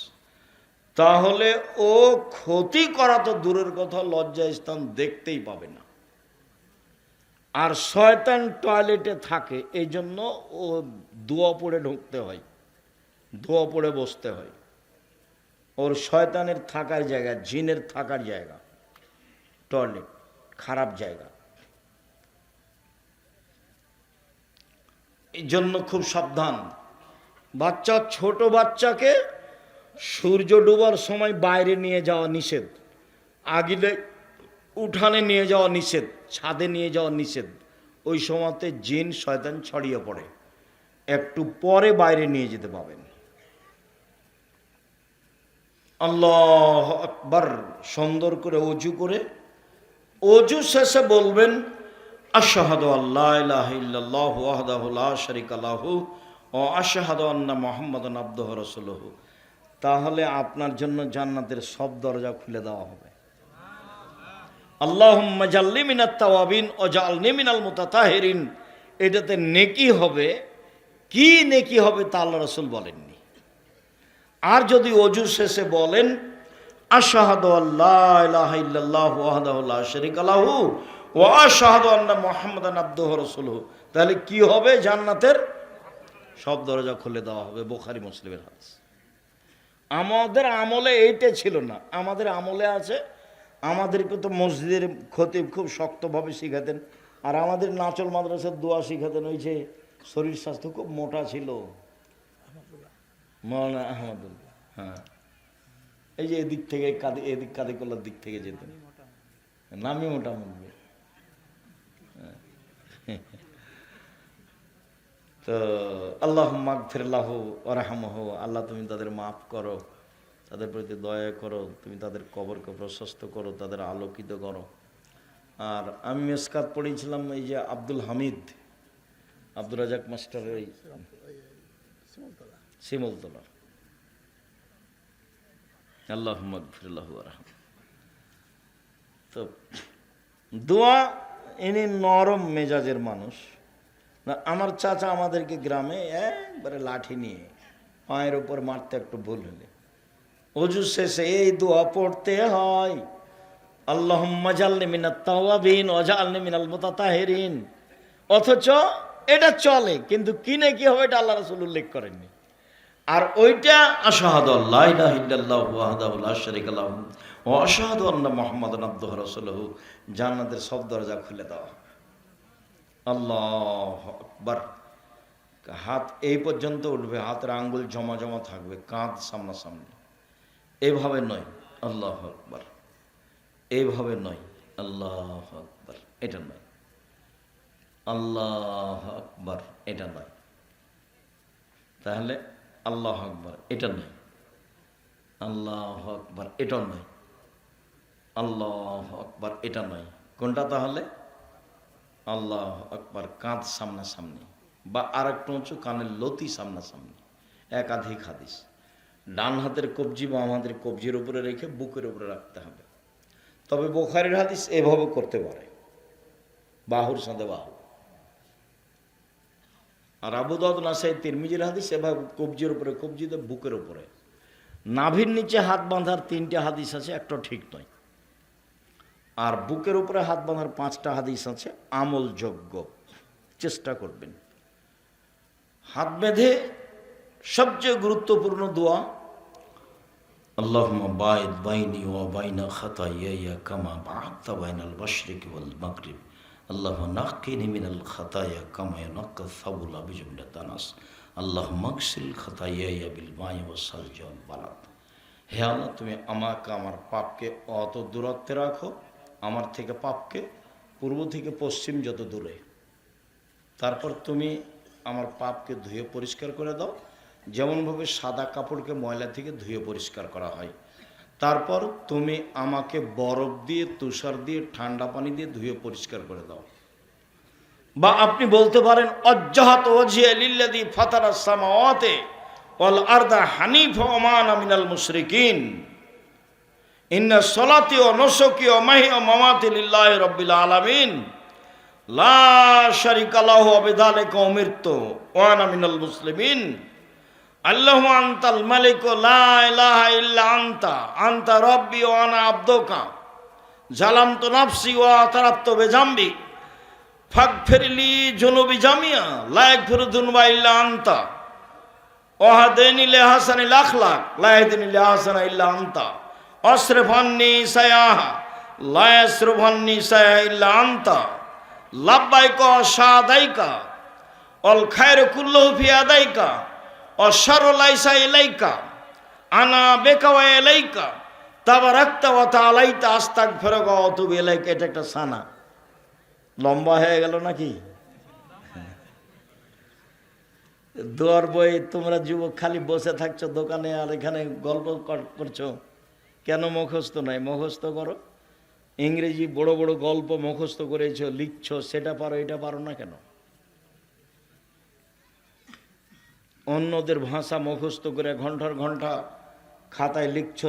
তাহলে ও ক্ষতি করা তো দূরের কথা, লজ্জাস্থান দেখতেই পাবে না। আর শয়তান টয়লেটে থাকে, এই জন্য ও দোয়া পড়ে ঢুকতে হয়, দোয়া পড়ে বসতে হয়। ওর শয়তানের থাকার জায়গা, জিনের থাকার জায়গা টয়লেট, খারাপ জায়গা। এই জন্য খুব সাবধান। বাচ্চা, ছোট বাচ্চাকে সূর্য ডোবার সময় বাইরে নিয়ে যাওয়া নিষেধ, আগিলে উঠানে নিয়ে যাওয়া নিষেধ, ছাদে নিয়ে যাওয়া নিষেধ। ওই সময়তে জিন শয়তান ছড়িয়ে পড়ে, একটু পরে বাইরে নিয়ে যেতে পাবেন। আল্লাহু আকবার। সুন্দর করে অজু করে, অজু শেষে বলবেন আশহাদু আল্লা ইলাহা ইল্লাল্লাহু ওয়াহদাহু লা শারীকা লাহু ওয়া আশহাদু আন্না মুহাম্মাদান আবদুহু ওয়া রাসূলুহু। তাহলে আপনার জন্য জান্নাতের সব দরজা খুলে দেওয়া হবে। আল্লাহুম্মা জাল্লি মিনাত তাওয়াবিন ওয়া জাআলনি মিনাল মুতাতাহিরিন। এটাতে নেকি হবে, কি নেকি হবে তা আল্লাহ রাসূল বলেননি। আর যদি অজু শেষে বলেন আশহাদু আল্লা ইলাহা ইল্লাল্লাহু ওয়াহদাহু লা শারীকা লাহু ওয়া আশহাদু আন্না মুহাম্মাদান আবদুহু ওয়া রাসূলুহু, তাহলে কি হবে? জান্নাতের সব দরজা খুলে দেওয়া হবে। বুখারী মুসলিমের হাদিস। আমাদের আমলে এইটা ছিল না, আমাদের আমলে আছে। আমাদেরকে তো মসজিদের খতিব খুব শক্তভাবে শিখাতেন, আর আমাদের নাচল মাদ্রাসার দোয়া শিখাতেন। ওই যে শরীর স্বাস্থ্য খুব মোটা ছিল, মৌলানা আহমদুল্লাহ। হ্যাঁ, এই যে এদিক থেকে কাঁদে, এদিক কাঁদে কলার দিক থেকে যেতেন, নামি মোটামুটি। তো আল্লাহুম্মা গফির লাহু ওয়ারহামহু, আল্লাহ তুমি তাদের মাফ করো, তাদের প্রতি দয়া করো, তুমি তাদের কবরকে প্রশস্ত করো, তাদের আলোকিত করো। আর আমি মেসকাত পড়েছিলাম এই যে আব্দুল হামিদ, আব্দুর রাজাক মাস্টারের ওই শিমুলতলা। আল্লাহুম্মা গফির লাহু ওয়ারহামহু। তো দোয়া, ইনি নরম মেজাজের মানুষ না। আমার চাচা আমাদেরকে গ্রামে একবারে লাঠি নিয়ে পায়ের উপর মারতে একটু ভুল হলে অজু শেষে এই দোয়া পড়তে হয়, আল্লাহুম্মা জাল্লি মিনাত তাওয়াবিন ওয়া জাআলনি মিনাল মুতাতাহিরিন। অথচ এটা চলে, কিন্তু কি না কি হবে এটা আল্লাহ রাসূল উল্লেখ করেননি। আর ওইটা আশহাদু আল্লা ইলাহা ইল্লাল্লাহু ওয়াহদাহু লা শারীকা লাহু ওয়া আশহাদু আন্না মুহাম্মাদান আবদুহু ওয়া রাসূলুহু, জান্নাতের সব দরজা খুলে দেওয়া। আল্লাহু আকবার। হাত এই পর্যন্ত উঠবে, হাতের আঙ্গুল জমা জমা থাকবে, কাঁধ সামনাসামনি। এইভাবে নয় আল্লাহু আকবার, এইভাবে নয় আল্লাহু আকবার, এটা নয় আল্লাহু আকবার, এটা নয়। তাহলে আল্লাহু আকবার এটা নয়, আল্লাহু আকবার এটা নয়, আল্লাহু আকবার এটা নয়। কোনটা তাহলে? আল্লাহু আকবার কাঁধ সামনাসামনি, বা আর একটু উঁচু, কানের লতি সামনাসামনি। একাধিক হাদিস। ডান হাতের কবজি বাম হাতের কবজির উপরে রেখে বুকের উপরে রাখতে হবে। তবে বুখারীর হাদিস এভাবে করতে পারে, বাহুর সাথে বাহু। আর আবু দাউদ, নাসাই, তিরমিজির হাদিস এভাবে কবজির উপরে, কবজিতে বুকের উপরে। নাভির নিচে হাত বাঁধার 3টে হাদিস আছে, একটা ঠিক নয়। আর বুকের উপরে হাত বাঁধার 5টা হাদিস আছে আমলযোগ্য, চেষ্টা করবেন। হাত বেঁধে সবচেয়ে গুরুত্বপূর্ণ দোয়া, আল্লাহুম্মা বাঈদ বাইনি ওয়া বাইনা খাতায়ায়া কামা বা'আদতা বাইনাল মাশরিকি ওয়াল মাগরিব, আল্লাহুম্মা নাক্কিনি মিনাল খাতায়া কামা ইউনাক্কাস সাবুল আবিজুম দানাস, আল্লাহুম্মা আগসিল খাতায়ায়া বিল মাই ওয়াস সালজি ওয়াল বারাদ। হে আল্লাহ, তুমি আমাকে আমার পাপকে অত দূরত্বে রাখো, আমার থেকে পাপকে পূর্ব থেকে পশ্চিম যত দূরে। তারপর তুমি আমার পাপকে ধুয়ে পরিষ্কার করে দাও, যেমনভাবে সাদা কাপড়কে ময়লা থেকে ধুয়ে পরিষ্কার করা হয়। তারপর তুমি আমাকে বরফ দিয়ে, তুষার দিয়ে, ঠান্ডা পানি দিয়ে ধুয়ে পরিষ্কার করে দাও। বা আপনি বলতে পারেন অজ্জাহাত ওয়াজহিয়া লিল্লাযী ফাতারাস সামাওয়াতি ওয়াল আরদা হানিফা ওয়া মা আনা মিনাল মুশরিকিন, ইন্না সলাতি ওয়া নুসুকি ওয়া মাহইয়া ওয়া মামাতি লিল্লাহি রাব্বিল আলামিন, লা শারীকা লাহু ওয়া বিযালিকা উমিরতু ওয়া আনা মিনাল মুসলিমিন, আল্লাহুম্মা আনতাল মালিক লা ইলাহা ইল্লা আনতা, আনতা রাব্বি ওয়া আনা আবদুকা, জালামতু নাফসি ওয়া তারাফতু বিজামবি, ফাগফিরলি যুনুবি জামিয়া, লা ইয়াগফিরু যুনুবা ইল্লা আনতা, ওয়াহদিনি লিহাসানিল আখলাক, লা ইয়াহদিনি লিহাসানা ইল্লা আনতা, আসরিফ আন্নী সায়াহা, লা ইয়াসরিফু আন্নী সায়াহা ইল্লা আনতা, লাব্বাইকা ওয়া সাদাইকা, আল খায়রু কুল্লুহু ফি ইয়াদাইকা, অশারু লাইসা ইলাইকা, আনা বিকা ওয়া ইলাইকা, তাবারাকতা ওয়া তাআলাইতা, আস্তাগফিরুকা ওয়া আতুবু ইলাইকা। এটা একটা সানা, লম্বা হয়ে গেল নাকি? দোয়ার বই তোমরা যুবক খালি বসে থাকছো দোকানে আর এখানে গল্প করছো, কেন মুখস্থ নাই? মুখস্থ করো। ইংরেজি বড় বড় গল্প মুখস্থ করেছো, লিখছো, সেটা পারো, এটা পারো না কেন? অন্যদের ভাষা মুখস্থ করে ঘন্টার ঘন্টা খাতায় লিখছ,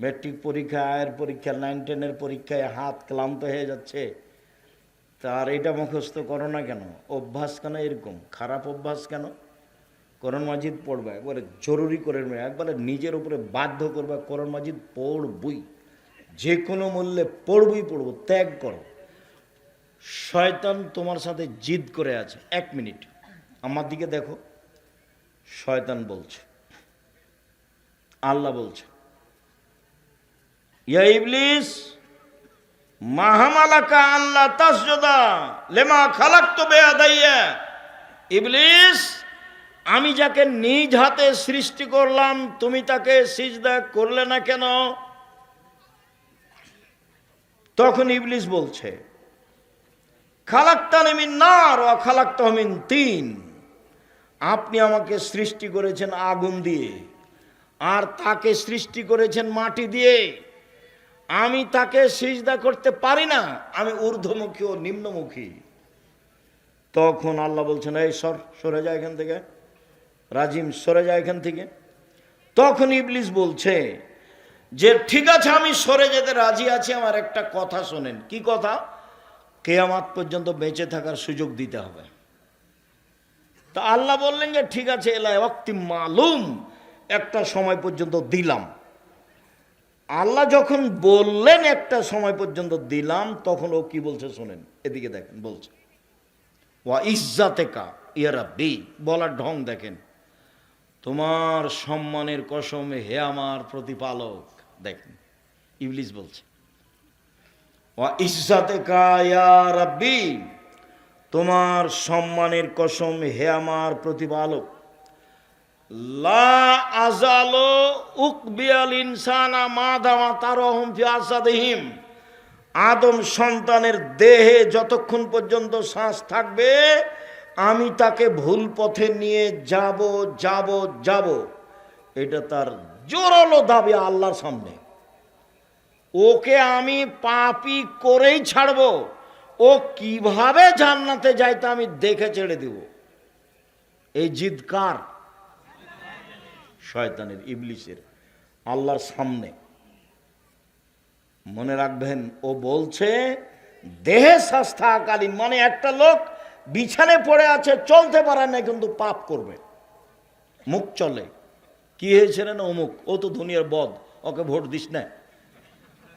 ম্যাট্রিক পরীক্ষা, আয়ের পরীক্ষা, 9, 10-এর পরীক্ষায় হাত ক্লান্ত হয়ে যাচ্ছে, তার এটা মুখস্থ করো না কেন? অভ্যাস কেন এরকম? খারাপ অভ্যাস কেন? কোরআন মাজিদ পড়বে, একবারে জরুরি করে নেবে, একবারে নিজের উপরে বাধ্য করবে, কোরআন মাজিদ পড়বই, যে কোনো মূল্যে পড়বই পড়বো, ত্যাগ করো। শয়তান তোমার সাথে জিদ করে আছে। 1 মিনিট আমার দিকে দেখো, শয়তান বলছে, আল্লাহ বলছে, ইয়া ইবলিস মা হামালাকা আল্লা তাসজুদা লিমা খালাকতু বিয়াদাইয়া। ইবলিস, আমি যাকে নিজ হাতে সৃষ্টি করলাম, তুমি তাকে সিজদা করলে না কেন? তখন ইবলিস বলছে, খালাকতানি মিন নার ওয়া খালাকতাহু মিন তিন, আপনি আমাকে সৃষ্টি করেছেন আগুন দিয়ে, আর তাকে সৃষ্টি করেছেন মাটি দিয়ে। আমি তাকে সিজদা করতে পারি না, আমি ঊর্ধ্বমুখী ও নিম্নমুখী। তখন আল্লাহ বলছেন, এই সরে যায় এখান থেকে, রাজিম সরে যায় এখান থেকে। তখন ইবলিস বলছে যে ঠিক আছে, আমি সরে যেতে রাজি আছি, আমার একটা কথা শোনেন। কি কথা? কিয়ামত পর্যন্ত বেঁচে থাকার সুযোগ দিতে হবে। তা আল্লাহ বললেন যে ঠিক আছে, এলাই ওয়াক্তি মালুম, একটা সময় পর্যন্ত দিলাম। আল্লাহ যখন বললেন একটা সময় পর্যন্ত দিলাম, তখন ও কি বলছে শোনেন, এদিকে দেখেন, বলছে ওয়া ইজ্জাতেকা ইয়া রাব্বি, বলার ঢং দেখেন, তোমার সম্মানের কসম হে আমার প্রতিপালক। দেখেন ইবলিস বলছে ওয়া ইজ্জাতেকা ইয়া রাব্বি, তোমার সম্মানের কসম হে আমার প্রতিপালক, লা আজালো উকবিয়াল ইনসানা মাদামা তারহুম ফি আসাদিহিম, আদম সন্তানের দেহে যতক্ষণ পর্যন্ত শ্বাস থাকবে আমি তাকে ভুল পথে নিয়ে যাব যাব যাব। এটা তার জোরালো দাবি আল্লাহর সামনে। ওকে আমি পাপী করেই ছাড়ব, ও কিভাবে জান্নাতে যায় তা আমি দেখে ছেড়ে দেব। এই জিদ কার? শয়তানের, ইবলিসের। আল্লাহর সামনে মনে রাখবেন, ও বলছে দেহে স্বাস্থ্যকালীন, মানে একটা লোক বিছানে পড়ে আছে, চলতে পারে না, কিন্তু পাপ করবে, মুখ চলে, কি হয়েছে না অমুক, ও তো দুনিয়ার বদ, ওকে ভোট দিস না,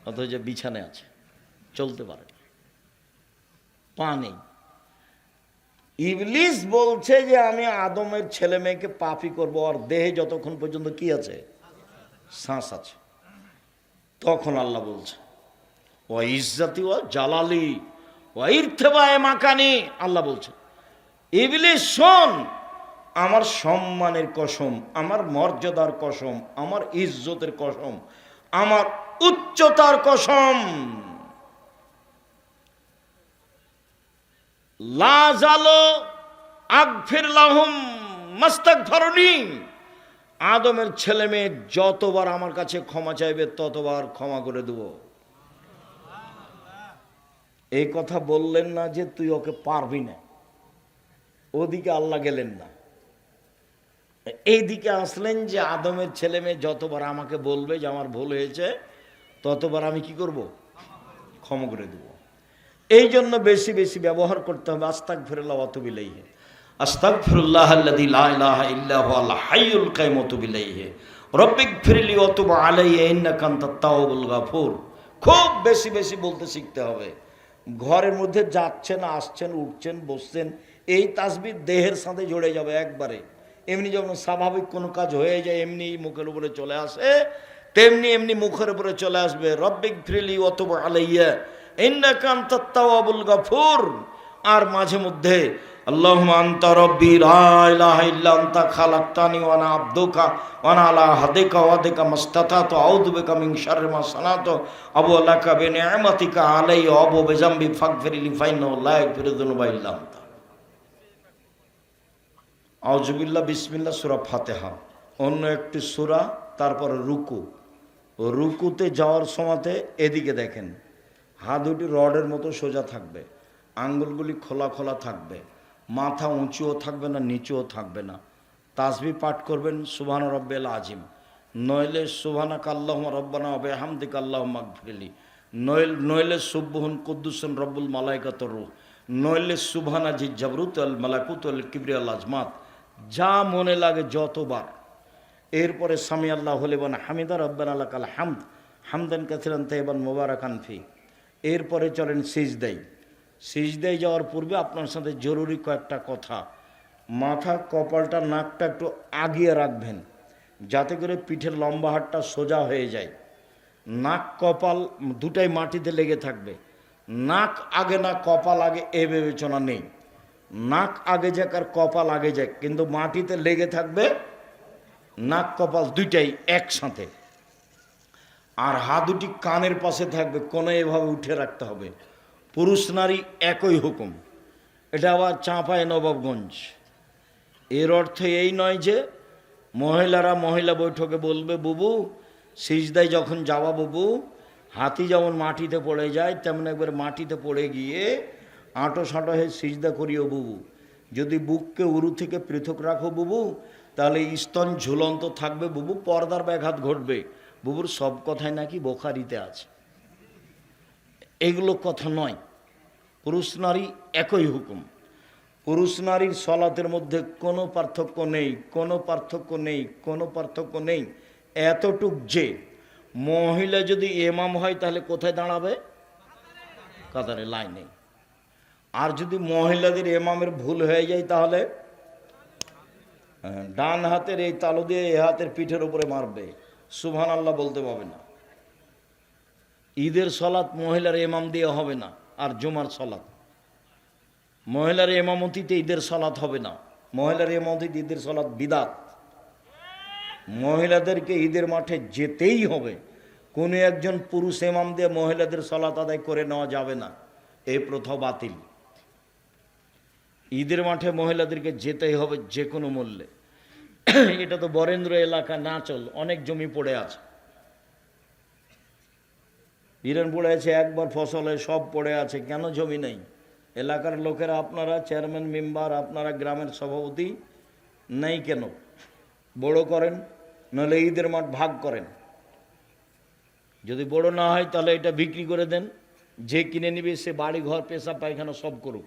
অথচ বিছানে আছে, চলতে পারে, পা নেই। ইবলিস বলছে যে আমি আদমের ছেলে মেয়েকে পাপী করবো, আর দেহে যতক্ষণ পর্যন্ত কি আছে, শ্বাস আছে। তখন আল্লাহ বলছে ও ইজ্জতি ও জালালি ও ইরতেবায়ে মাকানি, আল্লাহ বলছে ইবলিস শোন, আমার সম্মানের কসম, আমার মর্যাদার কসম, আমার ইজ্জতের কসম, আমার উচ্চতার কসম, লা জালো আগফির লাহুম মাস্তাগফিরুনি, আদমের ছেলে মেয়ে যতবার আমার কাছে ক্ষমা চাইবে ততবার ক্ষমা করে দেব। এই কথা বললেন না যে তুই ওকে পারবি না, ওদিকে আল্লাহ গেলেন না, এইদিকে আসলেন যে আদমের ছেলে মেয়ে যতবার আমাকে বলবে যে আমার ভুল হয়েছে, ততবার আমি কি করব, ক্ষমা করে দেব। এই জন্য বেশি বেশি ব্যবহার করতে হবে আস্তাগফিরুল্লাহ ওয়া আতুবু ইলাইহি, আস্তাগফিরুল্লাহ আল্লাযী লা ইলাহা ইল্লা হুয়াল হাইয়ুল কাইয়্যুম ওয়া আতুবু ইলাইহি রব্বিগফিরলি ওয়া তুব আলাইয়া ইন্নাকা আনতাত তাওয়াবুল গাফুর। খুব বেশি বেশি বলতে শিখতে হবে। ঘরের মধ্যে যাচ্ছেন, আসছেন, উঠছেন, বসছেন, এই তাসবিহ দেহের সাথে জড়ে যাবে একবারে। এমনি যেমন স্বাভাবিক কোনো কাজ হয়ে যায় এমনি মুখের উপরে চলে আসে, তেমনি এমনি মুখের উপরে চলে আসবে রব্বিগফিরলি ওয়া তুব আলাইয়া ইন্নাকা আনতাত তাওয়াবুল গাফুর। আর মাঝে মধ্যে আল্লাহুম্মা আনতা রাব্বি লা ইলাহা ইল্লা আনতা খালাকতানি ওয়া আনা আবদুকা ওয়া আনা আলা হাদিকা ওয়া ওয়াদিকা মাস্তাতাতু আউযু বিকা মিন শাররি মা সানাতু আবু লাকা বিনি'মাতিকা আলাইয়া ওয়া আবু বিযামবি ফাগফিরলি ফাইন্নাহু লা ইয়াগফিরু যুনুবা ইল্লা আনতা। আউযু বিল্লাহ, বিসমিল্লাহ, সূরা ফাতিহা। অন্য একটি সূরা, তারপরে রুকু। রুকুতে যাওয়ার সময়তে এদিকে দেখেন, হাত দুটি রডের মতো সোজা থাকবে, আঙ্গুলগুলি খোলা খোলা থাকবে, মাথা উঁচুও থাকবে না নিচুও থাকবে না। তাসবিহ পাঠ করবেন সুবহান রাব্বিল আজিম, নইলে সুবহানাকা আল্লাহুম্মা রব্বানা ওয়া বিহামদিকা আল্লাহুম্মা গফিরলি, নইলে সুবহুন কুদ্দুসুন রব্বুল মালাইকাতুর রূহ, নইলে সুবহানা জি জাবরুত আল মালাকুত আল কিবরিয়াল আজমাত, যা মনে লাগে যতবার। এরপরে সামি আল্লাহু লিমান হামিদা রব্বানা লাকাল হামদ হামদান কাসিরান তাইয়িবান মুবারাকান ফি। এরপরে চলেন সিজদায়। সিজদায় যাওয়ার পূর্বে আপনার সাথে জরুরি কয়েকটা কথা। মাথা, কপালটা, নাকটা একটু আগিয়ে রাখবেন যাতে করে পিঠের লম্বা হাড়টা সোজা হয়ে যায়। নাক কপাল দুটাই মাটিতে লেগে থাকবে। নাক আগে না কপাল আগে এ বিবেচনা নেই, নাক আগে যাক আর কপাল আগে যাক, কিন্তু মাটিতে লেগে থাকবে নাক কপাল দুইটাই একসাথে। আর হাত দুটি কানের পাশে থাকবে, কোনো এভাবে উঠে রাখতে হবে। পুরুষ নারী একই হুকুম। এটা আবার চাঁপায় নবাবগঞ্জ। এর অর্থ এই নয় যে মহিলারা মহিলা বৈঠকে বলবে বুবু সিজদায় যখন যাওয়া বুবু, হাতি যেমন মাটিতে পড়ে যায় তেমন একবার মাটিতে পড়ে গিয়ে আঁটো সাঁটো হয়ে সিজদা করিও বুবু। যদি বুককে উরু থেকে পৃথক রাখো বুবু, তাহলে স্তন ঝুলন্ত থাকবে বুবু, পর্দার ব্যাঘাত ঘটবে বুবুর। সব কথাই নাকি বোখারিতে আছে, এগুলো কথা নয়। পুরুষ নারী একই হুকুম। পুরুষ নারীর সলাতের মধ্যে কোনো পার্থক্য নেই, কোনো পার্থক্য নেই, কোনো পার্থক্য নেই। এতটুক যে মহিলা যদি ইমাম হয় তাহলে কোথায় দাঁড়াবে? কাতারে, লাইনে। আর যদি মহিলাদের ইমামের ভুল হয়ে যায় তাহলে ডান হাতের এই তালু দিয়ে এ হাতের পিঠের উপরে মারবে, সুবহানাল্লাহ বলতে পারবে না। ঈদের সলাৎ মহিলার ইমাম দিয়ে হবে না। আর জুমার সলাৎ মহিলার ইমামতিতে ঈদের সলাৎ হবে না। মহিলার ইমামতিতে ঈদের সলাৎ বিদাত। মহিলাদেরকে ঈদের মাঠে যেতেই হবে। কোনো একজন পুরুষ ইমাম দিয়ে মহিলাদের সলাৎ আদায় করে নেওয়া যাবে না, এই প্রথা বাতিল। ঈদের মাঠে মহিলাদেরকে যেতেই হবে যে কোনো মূল্যে। এটা তো বরেন্দ্র এলাকা না, চল অনেক জমি পড়ে আছে, বিরান পড়ে আছে, একবার ফসলে সব পড়ে আছে, কেন জমি নেই? এলাকার লোকেরা, আপনারা চেয়ারম্যান মেম্বার, আপনারা গ্রামের সভাপতি নেই কেন? বড় করেন, নইলে ঈদের মাঠ ভাগ করেন। যদি বড় না হয় তাহলে এটা বিক্রি করে দেন, যে কিনে নিবে সে বাড়ি ঘর পেশাব পায়খানা সব করুক,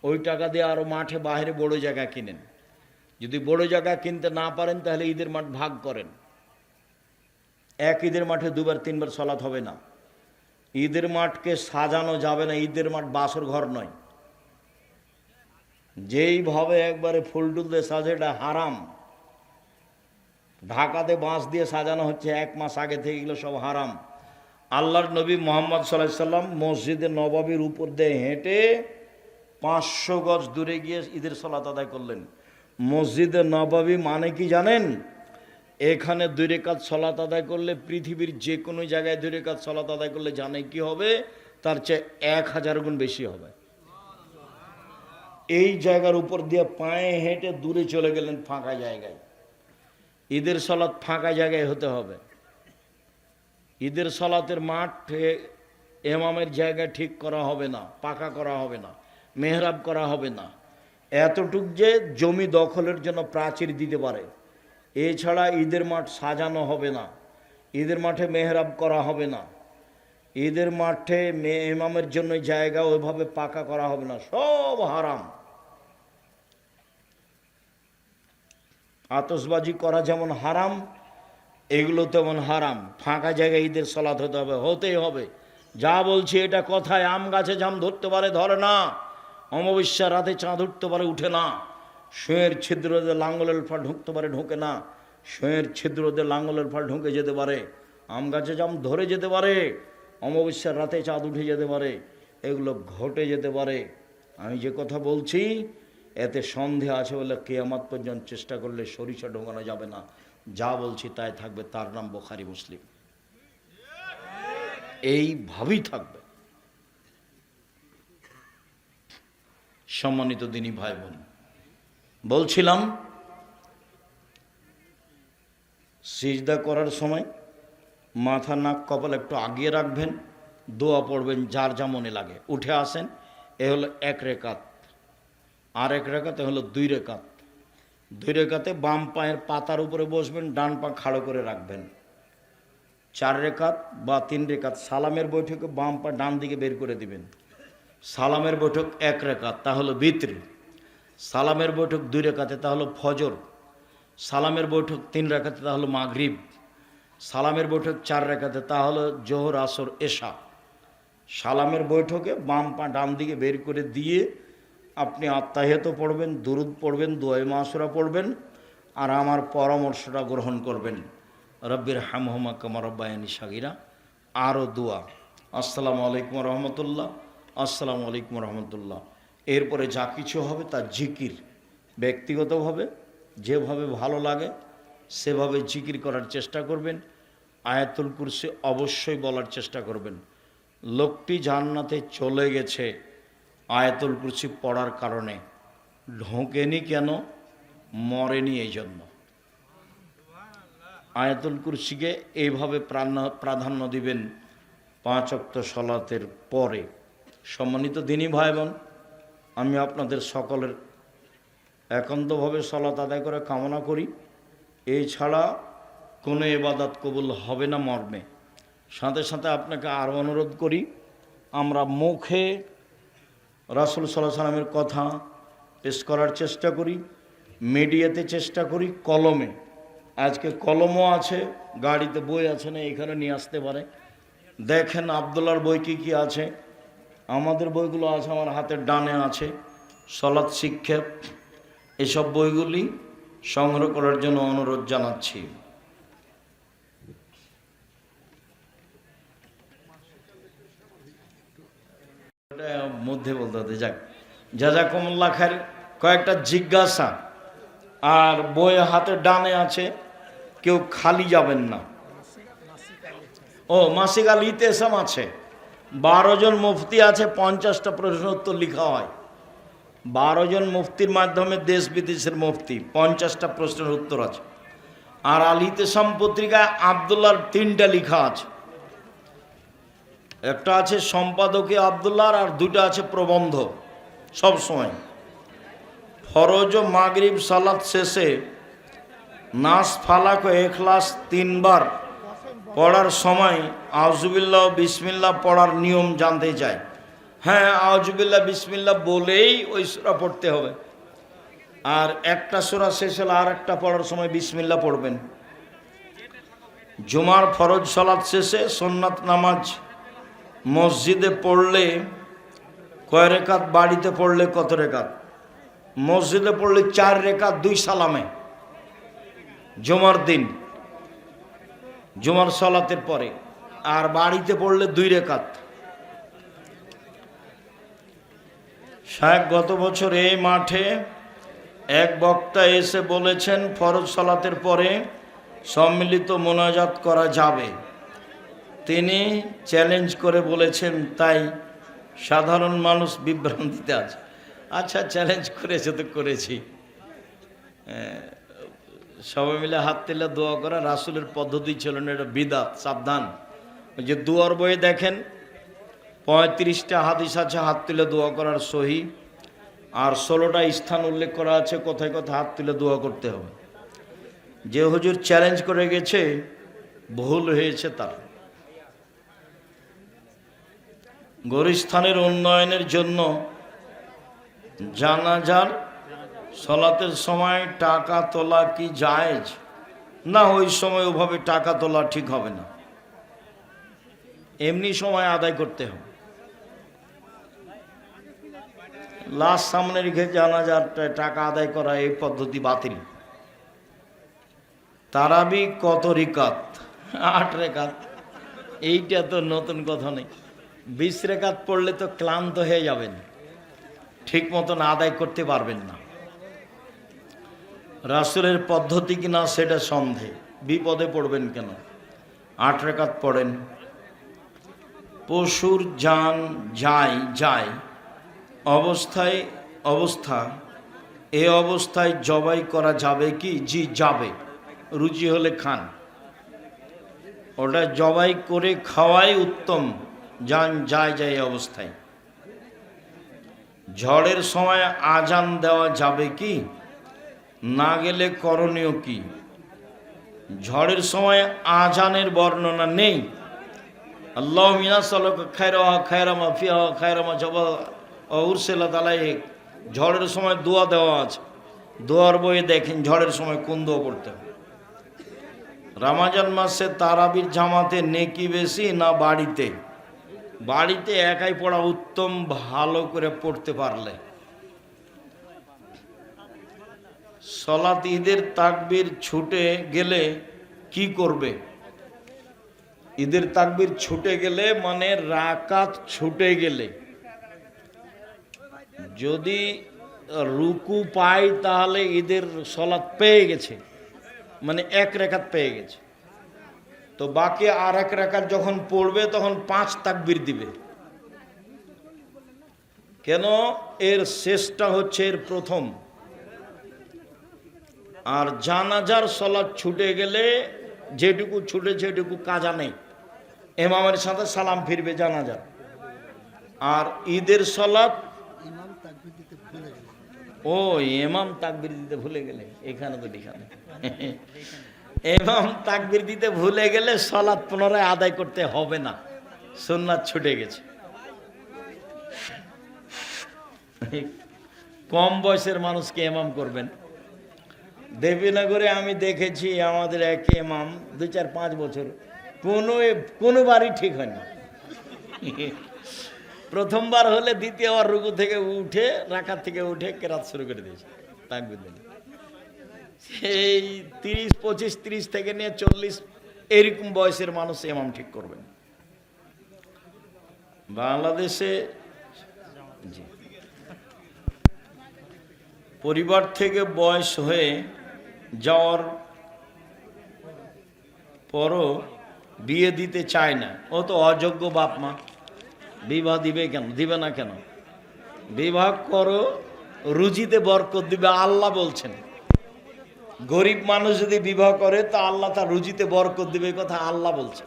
ওই টাকা দিয়ে আরও মাঠে বাইরে বড় জায়গা কিনেন। যদি বড় জায়গা কিনতে না পারেন তাহলে ঈদের মাঠ ভাগ করেন। এক ঈদের মাঠে দুবার তিনবার সলাৎ হবে না। ঈদের মাঠকে সাজানো যাবে না, ঈদের মাঠ বাসর ঘর নয়। যেইভাবে একবারে ফুল টুল দিয়ে সাজে এটা হারাম। ঢাকাতে বাঁশ দিয়ে সাজানো হচ্ছে 1 মাস আগে থেকে, এগুলো সব হারাম। আল্লাহর নবী মোহাম্মদ সাল্লাল্লাহু আলাইহি সাল্লাম মসজিদে নববীর উপর দিয়ে হেঁটে 500 গজ দূরে গিয়ে ঈদের সালাত আদায় করলেন। মসজিদে নববী মানে কি জানেন? এখানে 2 রাকাত সালাত আদায় করলে পৃথিবীর যে কোনো জায়গায় 2 রাকাত সালাত আদায় করলে জানে কি হবে? তার চেয়ে 1000 গুণ বেশি হবে। এই জায়গার উপর দিয়ে পায়ে হেঁটে দূরে চলে গেলেন ফাঁকা জায়গায়। ঈদের সালাত ফাঁকা জায়গায় হতে হবে। ঈদের সালাতের মাঠ ইমামের জায়গা ঠিক করা হবে না, পাকা করা হবে না, মেহরাব করা হবে না। এতটুক যে জমি দখলের জন্য প্রাচীর দিতে পারে, এছাড়া ঈদের মাঠ সাজানো হবে না, ঈদের মাঠে মেহরাব করা হবে না, ঈদের মাঠে ইমামের জন্য জায়গা ওইভাবে পাকা করা হবে না, সব হারাম। আতশবাজি করা যেমন হারাম, এগুলো তেমন হারাম। ফাঁকা জায়গায় ঈদের সালাত হতে হবে, হতেই হবে। যা বলছি এটা কথায়। আম গাছে জাম ধরতে পারে, ধরে না। অমাবস্যা রাতে চাঁদ উঠতে পারে, উঠে না। শুঁয়ের ছিদ্র দিয়ে লাঙ্গলের ফল ঢুকতে পারে, ঢোকে না। শুঁয়ের ছিদ্র দিয়ে লাঙ্গলের ফল ঢুকে যেতে পারে। আম গাছে জাম ধরে যেতে পারে, অমাবস্যার রাতে চাঁদ উঠে যেতে পারে, এগুলো ঘটে যেতে পারে। আমি যে কথা বলছি এতে সন্দেহ আছে বলে কিয়ামত পর্যন্ত চেষ্টা করলে সরিষা ঢোকানো যাবে না। যা বলছি তাই থাকবে, তার নাম বুখারী মুসলিম, এইভাবেই থাকবে। সম্মানিত দিনী ভাই বোন, বলছিলাম সিজদা করার সময় মাথা নাক কপাল একটু আগিয়ে রাখবেন, দোয়া পড়বেন যার যা মনে লাগে। উঠে আসেন, এ হলো 1 রাকাত, আর 1 রাকাতে হলো 2 রাকাত। 2 রাকাতে বাম পায়ের পাতার উপরে বসবেন, ডান পা খাড়ো করে রাখবেন। 4 রাকাত বা 3 রাকাত সালামের বৈঠকে বাম পা ডান দিকে বের করে দিবেন। সালামের বৈঠক 1 রাকাত, তা হলো বিতর। সালামের বৈঠক 2 রাকাতে, তা হলো ফজর। সালামের বৈঠক 3 রাকাতে, তা হলো মাগরিব। সালামের বৈঠক 4 রাকাতে, তা হলো জোহর, আসর, এশা। সালামের বৈঠকে বাম পা ডান দিকে বের করে দিয়ে আপনি আত্তাহিয়াত পড়বেন, দুরুদ পড়বেন, দোয়ায়ে মাসুরা পড়বেন, আর আমার পরামর্শটা গ্রহণ করবেন, রব্বির হামহুমা কামা রাব্বায়ানি সাগীরা। আরও দোয়া, আসসালামু আলাইকুম রহমতুল্লাহ, আসসালামু আলাইকুম রহমতুল্লাহ। এরপরে যা কিছু হবে তার জিকির ব্যক্তিগতভাবে যেভাবে ভালো লাগে সেভাবে জিকির করার চেষ্টা করবেন। আয়াতুল কুরসি অবশ্যই বলার চেষ্টা করবেন। লোকটি জান্নাতে চলে গেছে আয়াতুল কুরসি পড়ার কারণে, ঢোকেনি কেন? মরেনি এই জন্য। আয়াতুল কুরসিকে এইভাবে প্রাধান্য দিবেন 5 ওয়াক্ত সালাতের পরে। সম্মানিত দিনী ভাই বোন, আমি আপনাদের সকলের একান্তভাবে সালাত আদায় করে কামনা করি। এছাড়া কোনো ইবাদত কবুল হবে না মর্মে। সাথে সাথে আপনাকে আরও অনুরোধ করি, আমরা মুখে রাসূল সাল্লাল্লাহু আলাইহি সাল্লামের কথা পেশ করার চেষ্টা করি, মিডিয়াতে চেষ্টা করি, কলমে। আজকে কলমও আছে, গাড়িতে বই আছে না, এখানে নিয়ে আসতে পারে। দেখেন আব্দুল্লাহর বই কী কী আছে। আমাদের বইগুলো আছে, আমার হাতের ডানে আছে, সালাত শিক্ষা, এসব বইগুলি সংগ্রহ করার জন্য অনুরোধ জানাচ্ছি। মধ্যে বলতে হতে যাক, জাযাকুমুল্লাহ খাইর। কয়েকটা জিজ্ঞাসা, আর বই হাতের ডানে আছে, কেউ খালি যাবেন না। ও মাসিক আল ইতেসাম আছে, 12 জন মুফতি আছে, 50টা প্রশ্ন উত্তর লেখা হয়। 12 জন মুফতির মাধ্যমে দেশ বিদেশের মুফতি, 50টা প্রশ্নের উত্তর আছে। আর আল ইতেসাম পত্রিকায় আব্দুল্লাহর 3টা লেখা আছে। একটা আছে সম্পাদকে আব্দুল্লাহর, আর 2টা আছে প্রবন্ধ। সব সময় ফরজ ও মাগরিব সালাত শেষে নাস, ফালাক ও ইখলাস 3 বার পড়ার সময় আউযুবিল্লাহ বিসমিল্লাহ পড়ার নিয়ম জানতে চাই। হ্যাঁ, আউযুবিল্লাহ বিসমিল্লাহ বলেই ওই সূরা পড়তে হবে। আর একটা সূরা শেষ হলে আর একটা পড়ার সময় বিসমিল্লাহ পড়বেন। জুমার ফরজ সালাত শেষে সুন্নাত নামাজ মসজিদে পড়লে কয় রেকাত, বাড়িতে পড়লে কত রেকাত? মসজিদে পড়লে 4 রেকাত 2 সালামে, জুমার দিন জুমার সালাতের পরে। আর বাড়িতে পড়লে 2 রেকাত। শায়েখ গত বছর এই মাঠে এক বক্তা এসে বলেছেন ফরজ সালাতের পরে সম্মিলিত মোনাজাত করা যাবে। তিনি চ্যালেঞ্জ করে বলেছেন, তাই সাধারণ মানুষ বিভ্রান্তিতে আছে। আচ্ছা, চ্যালেঞ্জ করেছে তো করেছি। সবাই মিলে হাত তুলে দোয়া করা রাসূলের পদ্ধতি ছিল না, এটা বিদআত, সাবধান। ওই যে দুয়ার বইয়ে দেখেন 35টা হাদিস আছে হাত তুলে দোয়া করার সহি, আর 16টা স্থান উল্লেখ করা আছে কোথায় কোথায় হাত তুলে দোয়া করতে হবে। যে হুজুর চ্যালেঞ্জ করে গেছে ভুল হয়েছে তার। গোরস্থানের উন্নয়নের জন্য জানাজার সালাতের সময় টাকা তোলা কি জায়েজ? না, ওই সময় ওভাবে টাকা তোলা ঠিক হবে না, এমনি সময় আদায় করতে হবে। লাশ সামনে রেখে জানাজার টাকা আদায় করা এই পদ্ধতি বাতিল। তারাবি কত রিকাত? 8 রেকাত। এইটা তো নতুন কথা নেই। 20 রেকাত পড়লে তো ক্লান্ত হয়ে যাবেন, ঠিক মতন আদায় করতে পারবেন না। রাসূলের পদ্ধতি কিনা সেটা সন্দেহ, বিপদে পড়বেন কেন? 8 রেকাত পড়েন। পশুর জান যায় এ অবস্থায় জবাই করা যাবে কি? জি, যাবে। রুচি হলে খান, ওটা জবাই করে খাওয়াই উত্তম। জান যায় এই অবস্থায়। ঝড়ের সময় আজান দেওয়া যাবে কি? না গেলে করণীয় কি? ঝড়ের সময় আজানের বর্ণনা নেই। আল্লাহু মিনাসালুকা খায়রা খায়রামা ফিহা খায়রামা জাবা উরসিলাত আলাইহি। ঝড়ের সময় দোয়া দেওয়া আছে, দোয়ার বইয়ে দেখেন ঝড়ের সময় কোন দোয়া পড়তে হবে। রমজান মাসে তারাবির জামাতে নেকি বেশি না বাড়িতে? বাড়িতে একাই পড়া উত্তম, ভালো করে পড়তে পারলে। সালাত ঈদের তাকবীর ছুটে গেলে কি করবে? ঈদের তাকবীর ছুটে গেলে মানে রাকাত ছুটে গেলে, যদি রুকু পাই তাহলে ঈদের সালাত পেয়ে গেছে, মানে 1 রেকাত পেয়ে গেছে। তো বাকি আর 1 রেকাত যখন পড়বে তখন 5 তাকবীর দিবে। কেন? এর শেষটা হচ্ছে এর প্রথম। আর জানাজার সালাত ছুটে গেলে যেটুকু ছুটে সেটুকু কাজা নেই, ইমামের সাথে সালাম ফিরবে জানাজার। আর ঈদের সালাত ও ইমাম তাকবীর দিতে ভুলে গেলে, এখানে তো লেখা নেই। ইমাম তাকবীর দিতে ভুলে গেলে সালাত পুনরায় আদায় করতে হবে না, সুন্নাত ছুটে গেছে। কম বয়সের মানুষকে ইমাম করবেন। দেবীনগরে আমি দেখেছি আমাদের এক ইমাম 2-4-5 বছর কোনোবারই ঠিক হয় না। প্রথমবার হলে দ্বিতীয়বার রুকু থেকে উঠে রাকাত থেকে উঠে কেরাত শুরু করে দিয়েছে তাকবীর দিলে। সেই 30 থেকে নিয়ে 40 এরকম বয়সের মানুষ ইমাম ঠিক করবেন। বাংলাদেশে পরিবার থেকে বয়স হয়ে যাওয়ার পরও বিয়ে দিতে চায় না, ও তো অযোগ্য বাপ মা, বিবাহ দিবে কেন? দিবে না কেন? বিবাহ করো, রুজিতে বরকত দিবে আল্লাহ বলছেন। গরিব মানুষ যদি বিবাহ করে তা আল্লাহ তার রুজিতে বরকত দিবে, কথা আল্লাহ বলছে।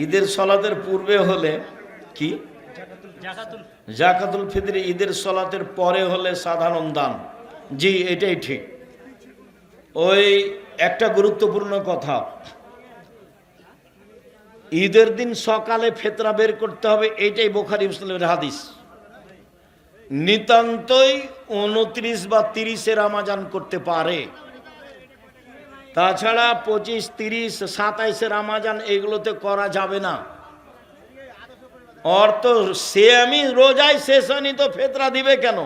ঈদের সালাতের পূর্বে হলে কি? জাকাতুল ফিতর। ঈদের সালাতের পরে হলে সাধারণ দান। জি, এটাই ঠিক। ওই একটা গুরুত্বপূর্ণ কথা, ঈদের দিন সকালে ফেতরা বের করতে হবে, এইটাই বুখারী মুসলিমের হাদিস। নিতান্তই 29 বা 30 রমজান করতে পারে, তাছাড়া 25, 30, 27 রমজান এগুলোতে করা যাবে না। অর্থ সিয়ামি রোজায় শেষ হয়নি তো ফেতরা দিবে কেন?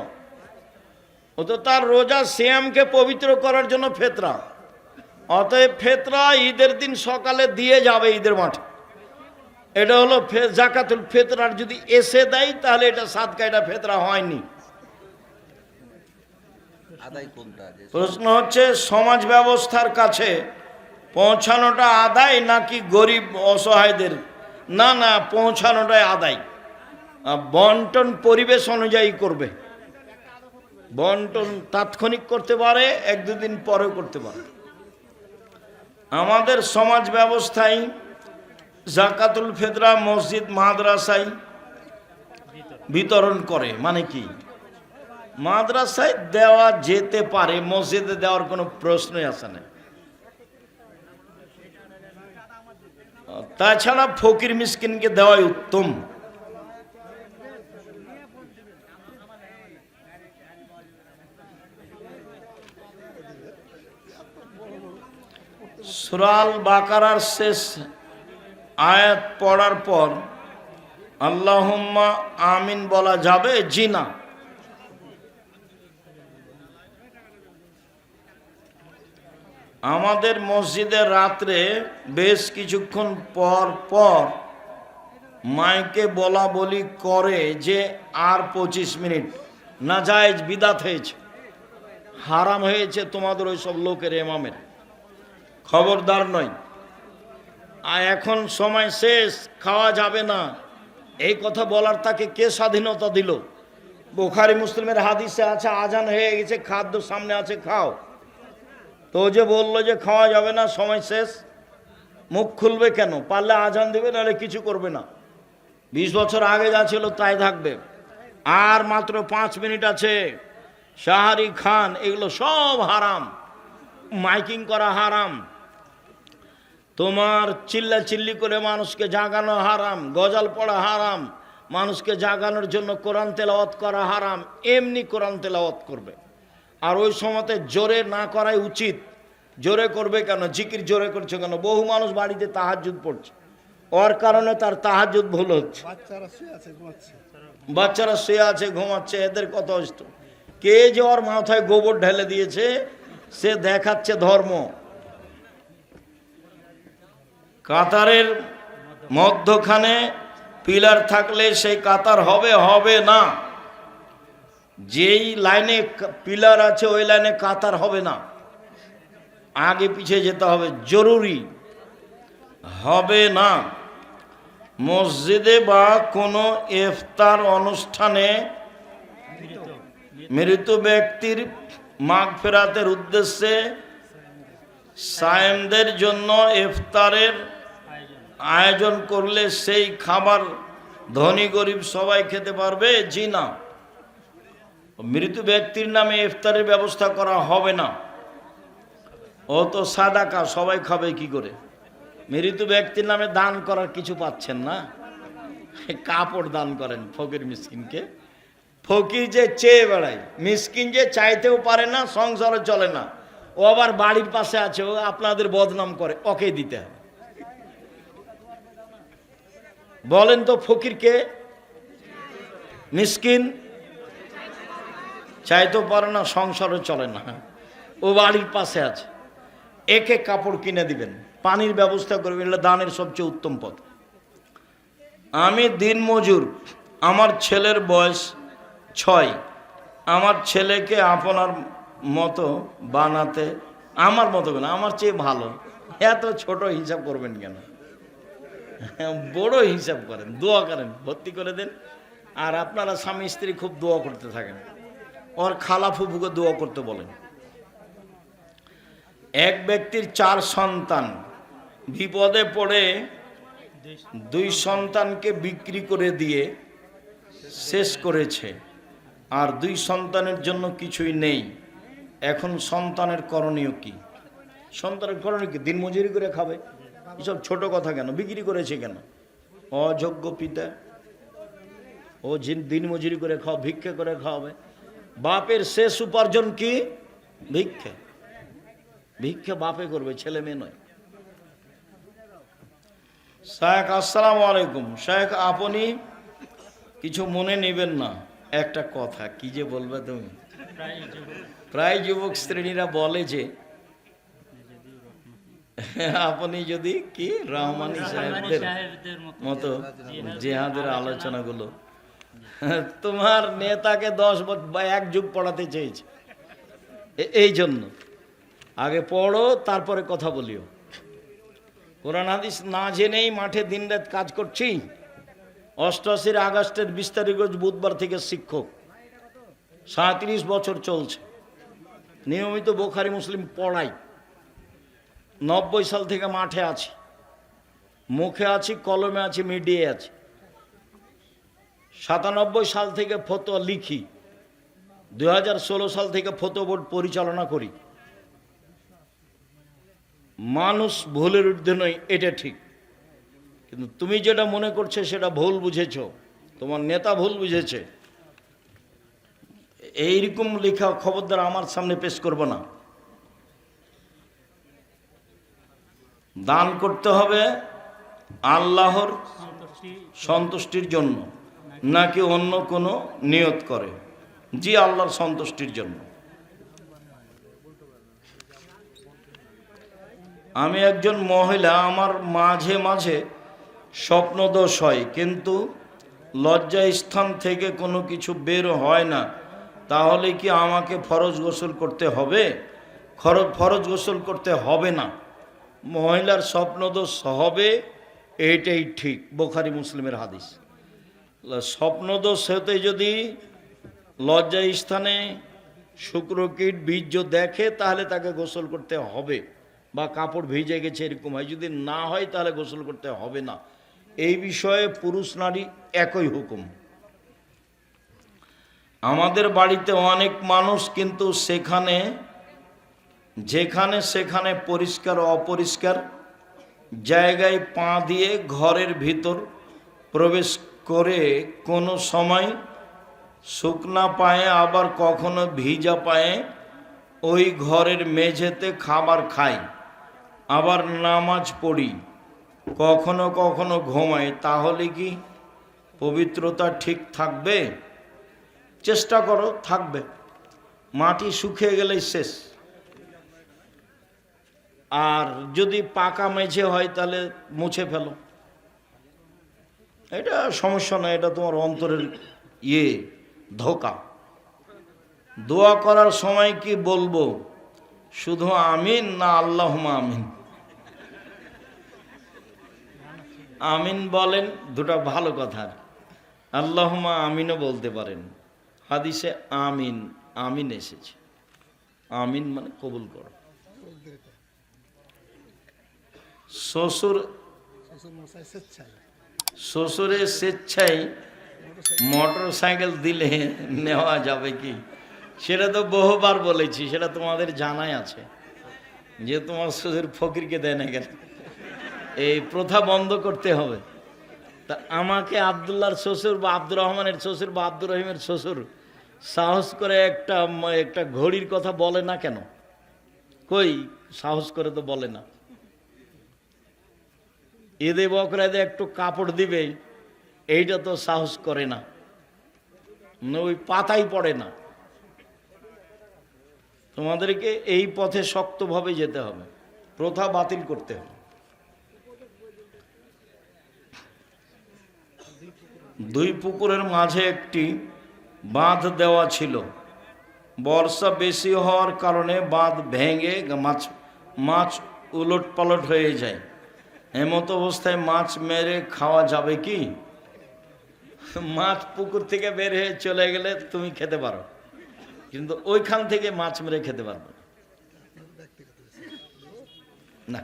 ও তো তার রোজা সিয়ামকে পবিত্র করার জন্য ফেতরা। অতএব ফেতরা ঈদের দিন সকালে দিয়ে যাবে ঈদের মাঠে। এটা হলো জাকাতুল ফেতরার যদি এসে দেয় তাহলে এটা সাদকা, এটা ফেতরা হয়নি। প্রশ্ন হচ্ছে সমাজ ব্যবস্থার কাছে পৌঁছানোটা আদায় নাকি গরিব অসহায়দের? না না, পৌঁছানোটাই আদায়। বন্টন পরিবেশ অনুযায়ী করবে। বন্টন তাৎক্ষণিক করতে পারে, 1-2 দিন পরেও করতে পারে। আমাদের সমাজ ব্যবস্থায় জাকাতুল ফিতরা মসজিদ মাদ্রাসায় বিতরণ করে। মানে কি? মাদ্রাসায় দেওয়া যেতে পারে, মসজিদে দেওয়ার কোনো প্রশ্নই আসে না। তাছাড়া ফকির মিসকিনকে দেওয়াই উত্তম। সূরা আল বাকারার শেষ আয়াত পড়ার পর আল্লাহুম্মা আমিন বলা যাবে? জি না। আমাদের মসজিদে রাত্রে বেশ কিছুক্ষণ পর পর মাইকে বলা বলি করে যে আর 25 মিনিট, নাজায়েজ বিদাত হয়েছে, হারাম হয়েছে তোমাদের ওই সব লোকের ইমামের। খবরদার নয়। আর এখন সময় শেষ, খাওয়া যাবে না, এই কথা বলার তাকে কে স্বাধীনতা দিল? বুখারী মুসলিমের হাদিসে আছে আজান হয়ে গেছে, খাদ্য সামনে আছে, খাও। তো যে বললো যে খাওয়া যাবে না, সময় শেষ, মুখ খুলবে কেন? পারলে আজান দিবে, নাহলে কিছু করবে না। 20 বছর আগে যা ছিল তাই থাকবে। আর মাত্র 5 মিনিট আছে, শাহরি খান এগুলো সব হারাম। মাইকিং করা হারাম, তোমার চিল্লা চিল্লি করে মানুষকে জাগানো হারাম, গজল পড়া হারাম, মানুষকে জাগানোর জন্য কোরআন তেলাওয়াত করা হারাম। এমনি কোরআন তেলাওয়াত করবে, আর ওই সময়তে জোরে না করাই উচিত। জোরে করবে কেন? জিকির জোরে করছে কেন? বহু মানুষ বাড়িতে তাহাজ্জুদ পড়ছে, ওর কারণে তার তাহাজ্জুদ ভুল হচ্ছে। বাচ্চারা শুয়ে আছে ঘুমাচ্ছে, এদের কত কষ্ট। কে যে ওর মাথায় গোবর ঢেলে দিয়েছে, সে দেখাচ্ছে ধর্ম। কাতারের মধ্যখানে পিলার থাকলে সেই কাতার হবে? হবে না। যেই লাইনে পিলার আছে ওই লাইনে কাতার হবে না, আগে পিছিয়ে যেতে হবে, জরুরি। হবে না। মসজিদে বা কোনো ইফতার অনুষ্ঠানে মৃত ব্যক্তির মাগফিরাতের উদ্দেশ্যে সায়েমদের জন্য ইফতারের আয়োজন করলে সেই খাবার ধনী গরিব সবাই খেতে পারবে? জি না। মৃত ব্যক্তির নামে ইফতারের ব্যবস্থা করা হবে না। ও তো সাদাকা, সবাই খাবে কি করে? মৃত ব্যক্তির নামে দান করার কিছু পাচ্ছেন না, কাপড় দান করেন ফকির মিসকিনকে। ফকির যে চেয়ে বেড়ায়, মিসকিন যে চাইতেও পারে না, সংসারে চলে না, ও আবার বাড়ির পাশে আছে, ও আপনাদের বদনাম করে, ওকে দিতে হবে। বলেন তো ফকিরকে? মিসকিন চাইতেও পারে না, সংসারও চলে না, ও বাড়ির পাশে আছে, একে কাপড় কিনে দিবেন, পানির ব্যবস্থা করবেন। এটা দানের সবচেয়ে উত্তম পথ। আমি দিনমজুর, আমার ছেলের বয়স 6, আমার ছেলেকে আপনার মতো বানাতে, আমার মতো কেন, আমার চেয়ে ভালো, এত ছোট হিসাব করবেন কেন? বড় হিসাব করেন, দোয়া করেন, ভর্তি করে দেন। আর আপনারা স্বামী স্ত্রী খুব দোয়া করতে থাকেন, ওর খালা ফুফুকে দোয়া করতে বলেন। এক ব্যক্তির 4 সন্তান, বিপদে পড়ে 2 সন্তানকে বিক্রি করে দিয়ে শেষ করেছে, আর 2 সন্তানের জন্য কিছুই নেই। এখন সন্তানের করণীয় কি? সন্তানের কারণে কি দিন মজুরি করে খাবে? এসব ছোট কথা কেন? বিক্রি করেছে কেন? অযোগ্য পিতা, ও দিন মজুরি করে খাও, ভিক্ষে করে খাওয়াবে। বাপের শেষ উপার্জন কি? ভিক্ষে। ভিক্ষে বাপে করবে, ছেলে মেয়ে নয়। শেখ আসসালামু আলাইকুম। শেখ আপনি কিছু মনে নেবেন না, একটা কথা। কি যে বলবে তুমি? প্রায় যুবক শ্রেণীরা বলে যে আপনি যদি কি রহমানি সাহেবদের মতো জেহাদের আলোচনাগুলো, তোমার নেতাকে 10 বা 1 যুগ পড়াতে চেয়েছে, এই জন্য আগে পড়ো তারপরে কথা বলিও। কোরআন হাদিস না জেনেই মাঠে দিনরাত কাজ করছি। 88 আগস্টের 20 তারিখ বুধবার থেকে শিক্ষক, 37 বছর চলছে, নিয়মিত বুখারী মুসলিম পড়াই। 90 সাল থেকে মাঠে আছি, মুখে আছি, কলমে আছি, মিডিয়ায় আছি। 97 সাল থেকে ফতোয়া লিখি, 2016 সাল থেকে ফতোয়া বোর্ড পরিচালনা করি। মানুষ ভুলের ঊর্ধ্বে নয়, এটা ঠিক, কিন্তু তুমি যেটা মনে করছো সেটা ভুল বুঝেছ, তোমার নেতা ভুল বুঝেছে। এইরকম লেখা খবরদার আমার সামনে পেশ করব না। দান করতে হবে আল্লাহর সন্তুষ্টির জন্য, নাকি অন্য কোনো নিয়ত করে? জি, আল্লাহর সন্তুষ্টির জন্য। আমি একজন মহিলা, আমার মাঝে মাঝে স্বপ্নদোষ হয়, কিন্তু লজ্জা স্থান থেকে কোনো কিছু বের হয় না, তাহলে কি আমাকে ফরজ গোসল করতে হবে? ফরজ গোসল করতে হবে না। মহিলার স্বপ্নদোষ হবে, এইটাই ঠিক, বুখারী মুসলিমের হাদিস। স্বপ্নদোষ হতে যদি লজ্জা স্থানে শুক্রকীট বীর্য দেখে তাহলে তাকে গোসল করতে হবে, বা কাপড় ভিজে গেছে এরকম হয়। যদি না হয় তাহলে গোসল করতে হবে না। এই বিষয়ে পুরুষ নারী একই হুকুম। আমাদের বাড়িতে অনেক মানুষ, কিন্তু যেখানে সেখানে পরিষ্কার অপরিষ্কার জায়গায় পা দিয়ে ঘরের ভিতর প্রবেশ করে, কোনো সময় শুকনা পায়ে আবার কখনো ভিজা পায়ে ওই ঘরের মেঝেতে খাবার খাই, আবার নামাজ পড়ি, কখনো কখনো ঘুমাই। তাহলে কি পবিত্রতা ঠিক থাকবে? চেষ্টা করো, থাকবে। মাটি শুকিয়ে গেলেই শেষ। আর যদি পাকা মেঝে হয় তাহলে মুছে ফেলো, এটা সমস্যা নয়, এটা তোমার অন্তরের ধোঁকা। দোয়া করার সময় কি বলবো? শুধু আমিন না আল্লাহুম্মা আমিন? আমিন বলেন, দুটা ভালো কথা। আল্লাহুম্মা আমিনও বলতে পারেন। হাদিসে আমিন আমিন এসেছে, আমিন মানে কবুল করো। শ্বশুরের স্বেচ্ছায় মোটর সাইকেল দিলে নেওয়া যাবে কি? সেটা তো বহুবার বলেছি, সেটা তোমাদের জানাই আছে যে তোমার শ্বশুর ফকিরকে দেয় না কেন। এই প্রথা বন্ধ করতে হবে। তা আমাকে আবদুল্লাহর শ্বশুর বা আব্দুর রহমানের শ্বশুর বা আব্দুর রহিমের শ্বশুর সাহস করে একটা ঘড়ির কথা বলে না কেন? কই সাহস করে তো বলে না। ঈদে বকরাতে একটু কাপড় দিবে, এইটা তো সাহস করে না, ওই পাতাই পড়ে না। তোমাদেরকে এই পথে শক্তভাবে যেতে হবে, প্রথা বাতিল করতে হবে। দুই পুকুরের মাঝে একটি বাঁধ দেওয়া ছিল। বর্ষা বেশি হওয়ার কারণে বাঁধ ভেঙে মাছ উলট পালট হয়ে যায়। এমত অবস্থায় মাছ মেরে খাওয়া যাবে কি? মাছ পুকুর থেকে বের হয়ে চলে গেলে তুমি খেতে পারো, কিন্তু ওইখান থেকে মাছ মেরে খেতে পারবে না।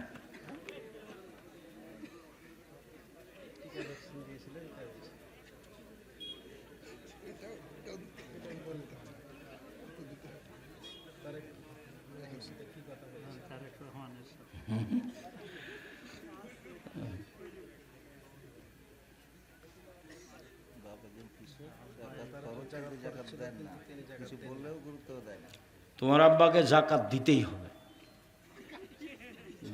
তোমার আব্বাকে জাকাত দিতেই হবে,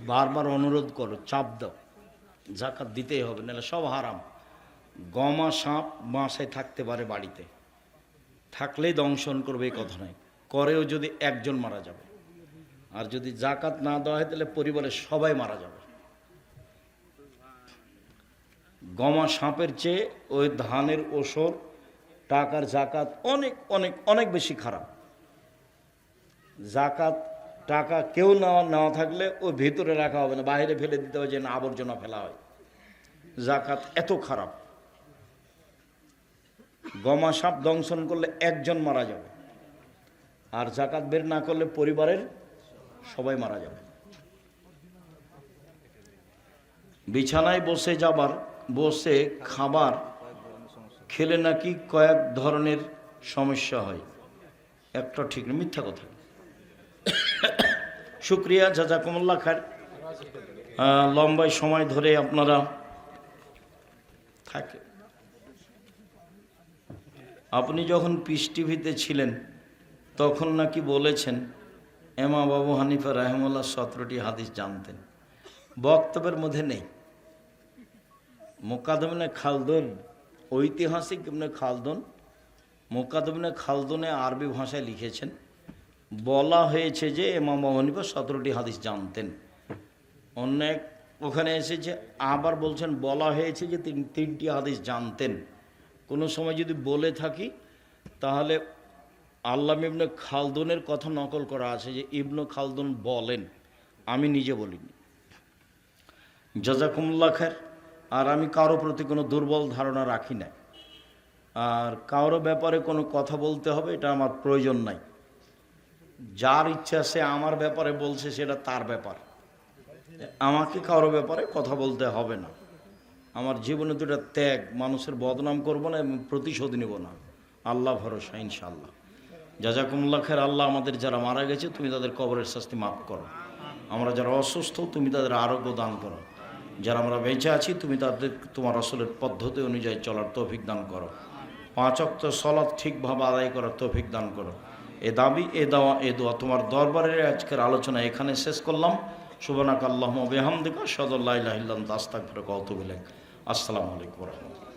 বারবার অনুরোধ করো, চাপ দাও, জাকাত দিতেই হবে, নাহলে সব হারাম। গমা সাপ বাসায় থাকতে পারে, বাড়িতে থাকলেই দংশন করবে এই কথা নয়, করেও যদি একজন মারা যাবে। আর যদি জাকাত না দেওয়া হয় তাহলে পরিবারের সবাই মারা যাবে। গমা সাপের চেয়ে ওই ধানের ওসর টাকার জাকাত অনেক অনেক অনেক বেশি খারাপ। জাকাত টাকা কেউ নেওয়া থাকলে ওই ভেতরে রাখা হবে না, বাইরে ফেলে দিতে হবে, যে না আবর্জনা ফেলা হয়। জাকাত এত খারাপ। গমা সাপ দংশন করলে একজন মারা যাবে, আর জাকাত বের না করলে পরিবারের সবাই মারা যাবে। বিছানায় বসে খাবার খেলে নাকি কয়েক ধরনের সমস্যা হয়, একটা ঠিক না, মিথ্যা কথা। শুক্রিয়া, জাযাকুমুল্লাহ খায়ের। লম্বাই সময় ধরে আপনারা থাকে। আপনি যখন পিস টিভিতে ছিলেন তখন নাকি বলেছেন ইমাম আবু হানিফা রাহিমাহুল্লাহ 17টি হাদিস জানতেন। বক্তব্যের মধ্যে নেই। মুকাদ্দাম ইবনে খালদুন, ঐতিহাসিক ইবনে খালদুন, মুকাদ্দাম ইবনে খালদুনে আরবি ভাষায় লিখেছেন, বলা হয়েছে যে ইমাম আবু হানিফা 17টি হাদিস জানতেন। অনেক ওখানে এসেছে, আবার বলছেন বলা হয়েছে যে তিনি 3টি হাদিস জানতেন। কোনো সময় যদি বলে থাকি তাহলে আল্লামা ইবনে খালদুনের কথা নকল করা আছে, যে ইবনে খালদুন বলেন, আমি নিজে বলিনি। জাযাকুমুল্লাহ খায়ের। আর আমি কারো প্রতি কোনো দুর্বল ধারণা রাখি না, আর কারো ব্যাপারে কোনো কথা বলতে হবে এটা আমার প্রয়োজন নাই। যার ইচ্ছা সে আমার ব্যাপারে বলছে, সেটা তার ব্যাপার, আমাকে কারো ব্যাপারে কথা বলতে হবে না। আমার জীবনে দুটা ত্যাগ, মানুষের বদনাম করব না এবং প্রতিশোধ নিব না, আল্লাহ ভরসা ইনশাআল্লাহ। জাযাকুমুল্লাহ খায়ের। আল্লাহ আমাদের যারা মারা গেছে তুমি তাদের কবরের শাস্তি মাফ করো, আমরা যারা অসুস্থ তুমি তাদের আরোগ্য দান করো, যারা আমরা বেঁচে আছি তুমি তাদের তোমার রাসূলের পদ্ধতি অনুযায়ী চলার তৌফিক দান করো, 5 ওয়াক্ত সালাত ঠিকভাবে আদায় করার তৌফিক দান করো। এ দাবি, এ দাওয়া, এ দোয়া তোমার দরবারে আজকের আলোচনা এখানে শেষ করলাম। সুবহানাকা আল্লাহুম্মা ওয়া বিহামদিকা আশহাদু আল্লা ইলাহা ইল্লা আনতা আস্তাগফিরুকা ওয়া আতুবু ইলাইক। আসসালামু আলাইকুম ওয়া রাহমাতুল্লাহ।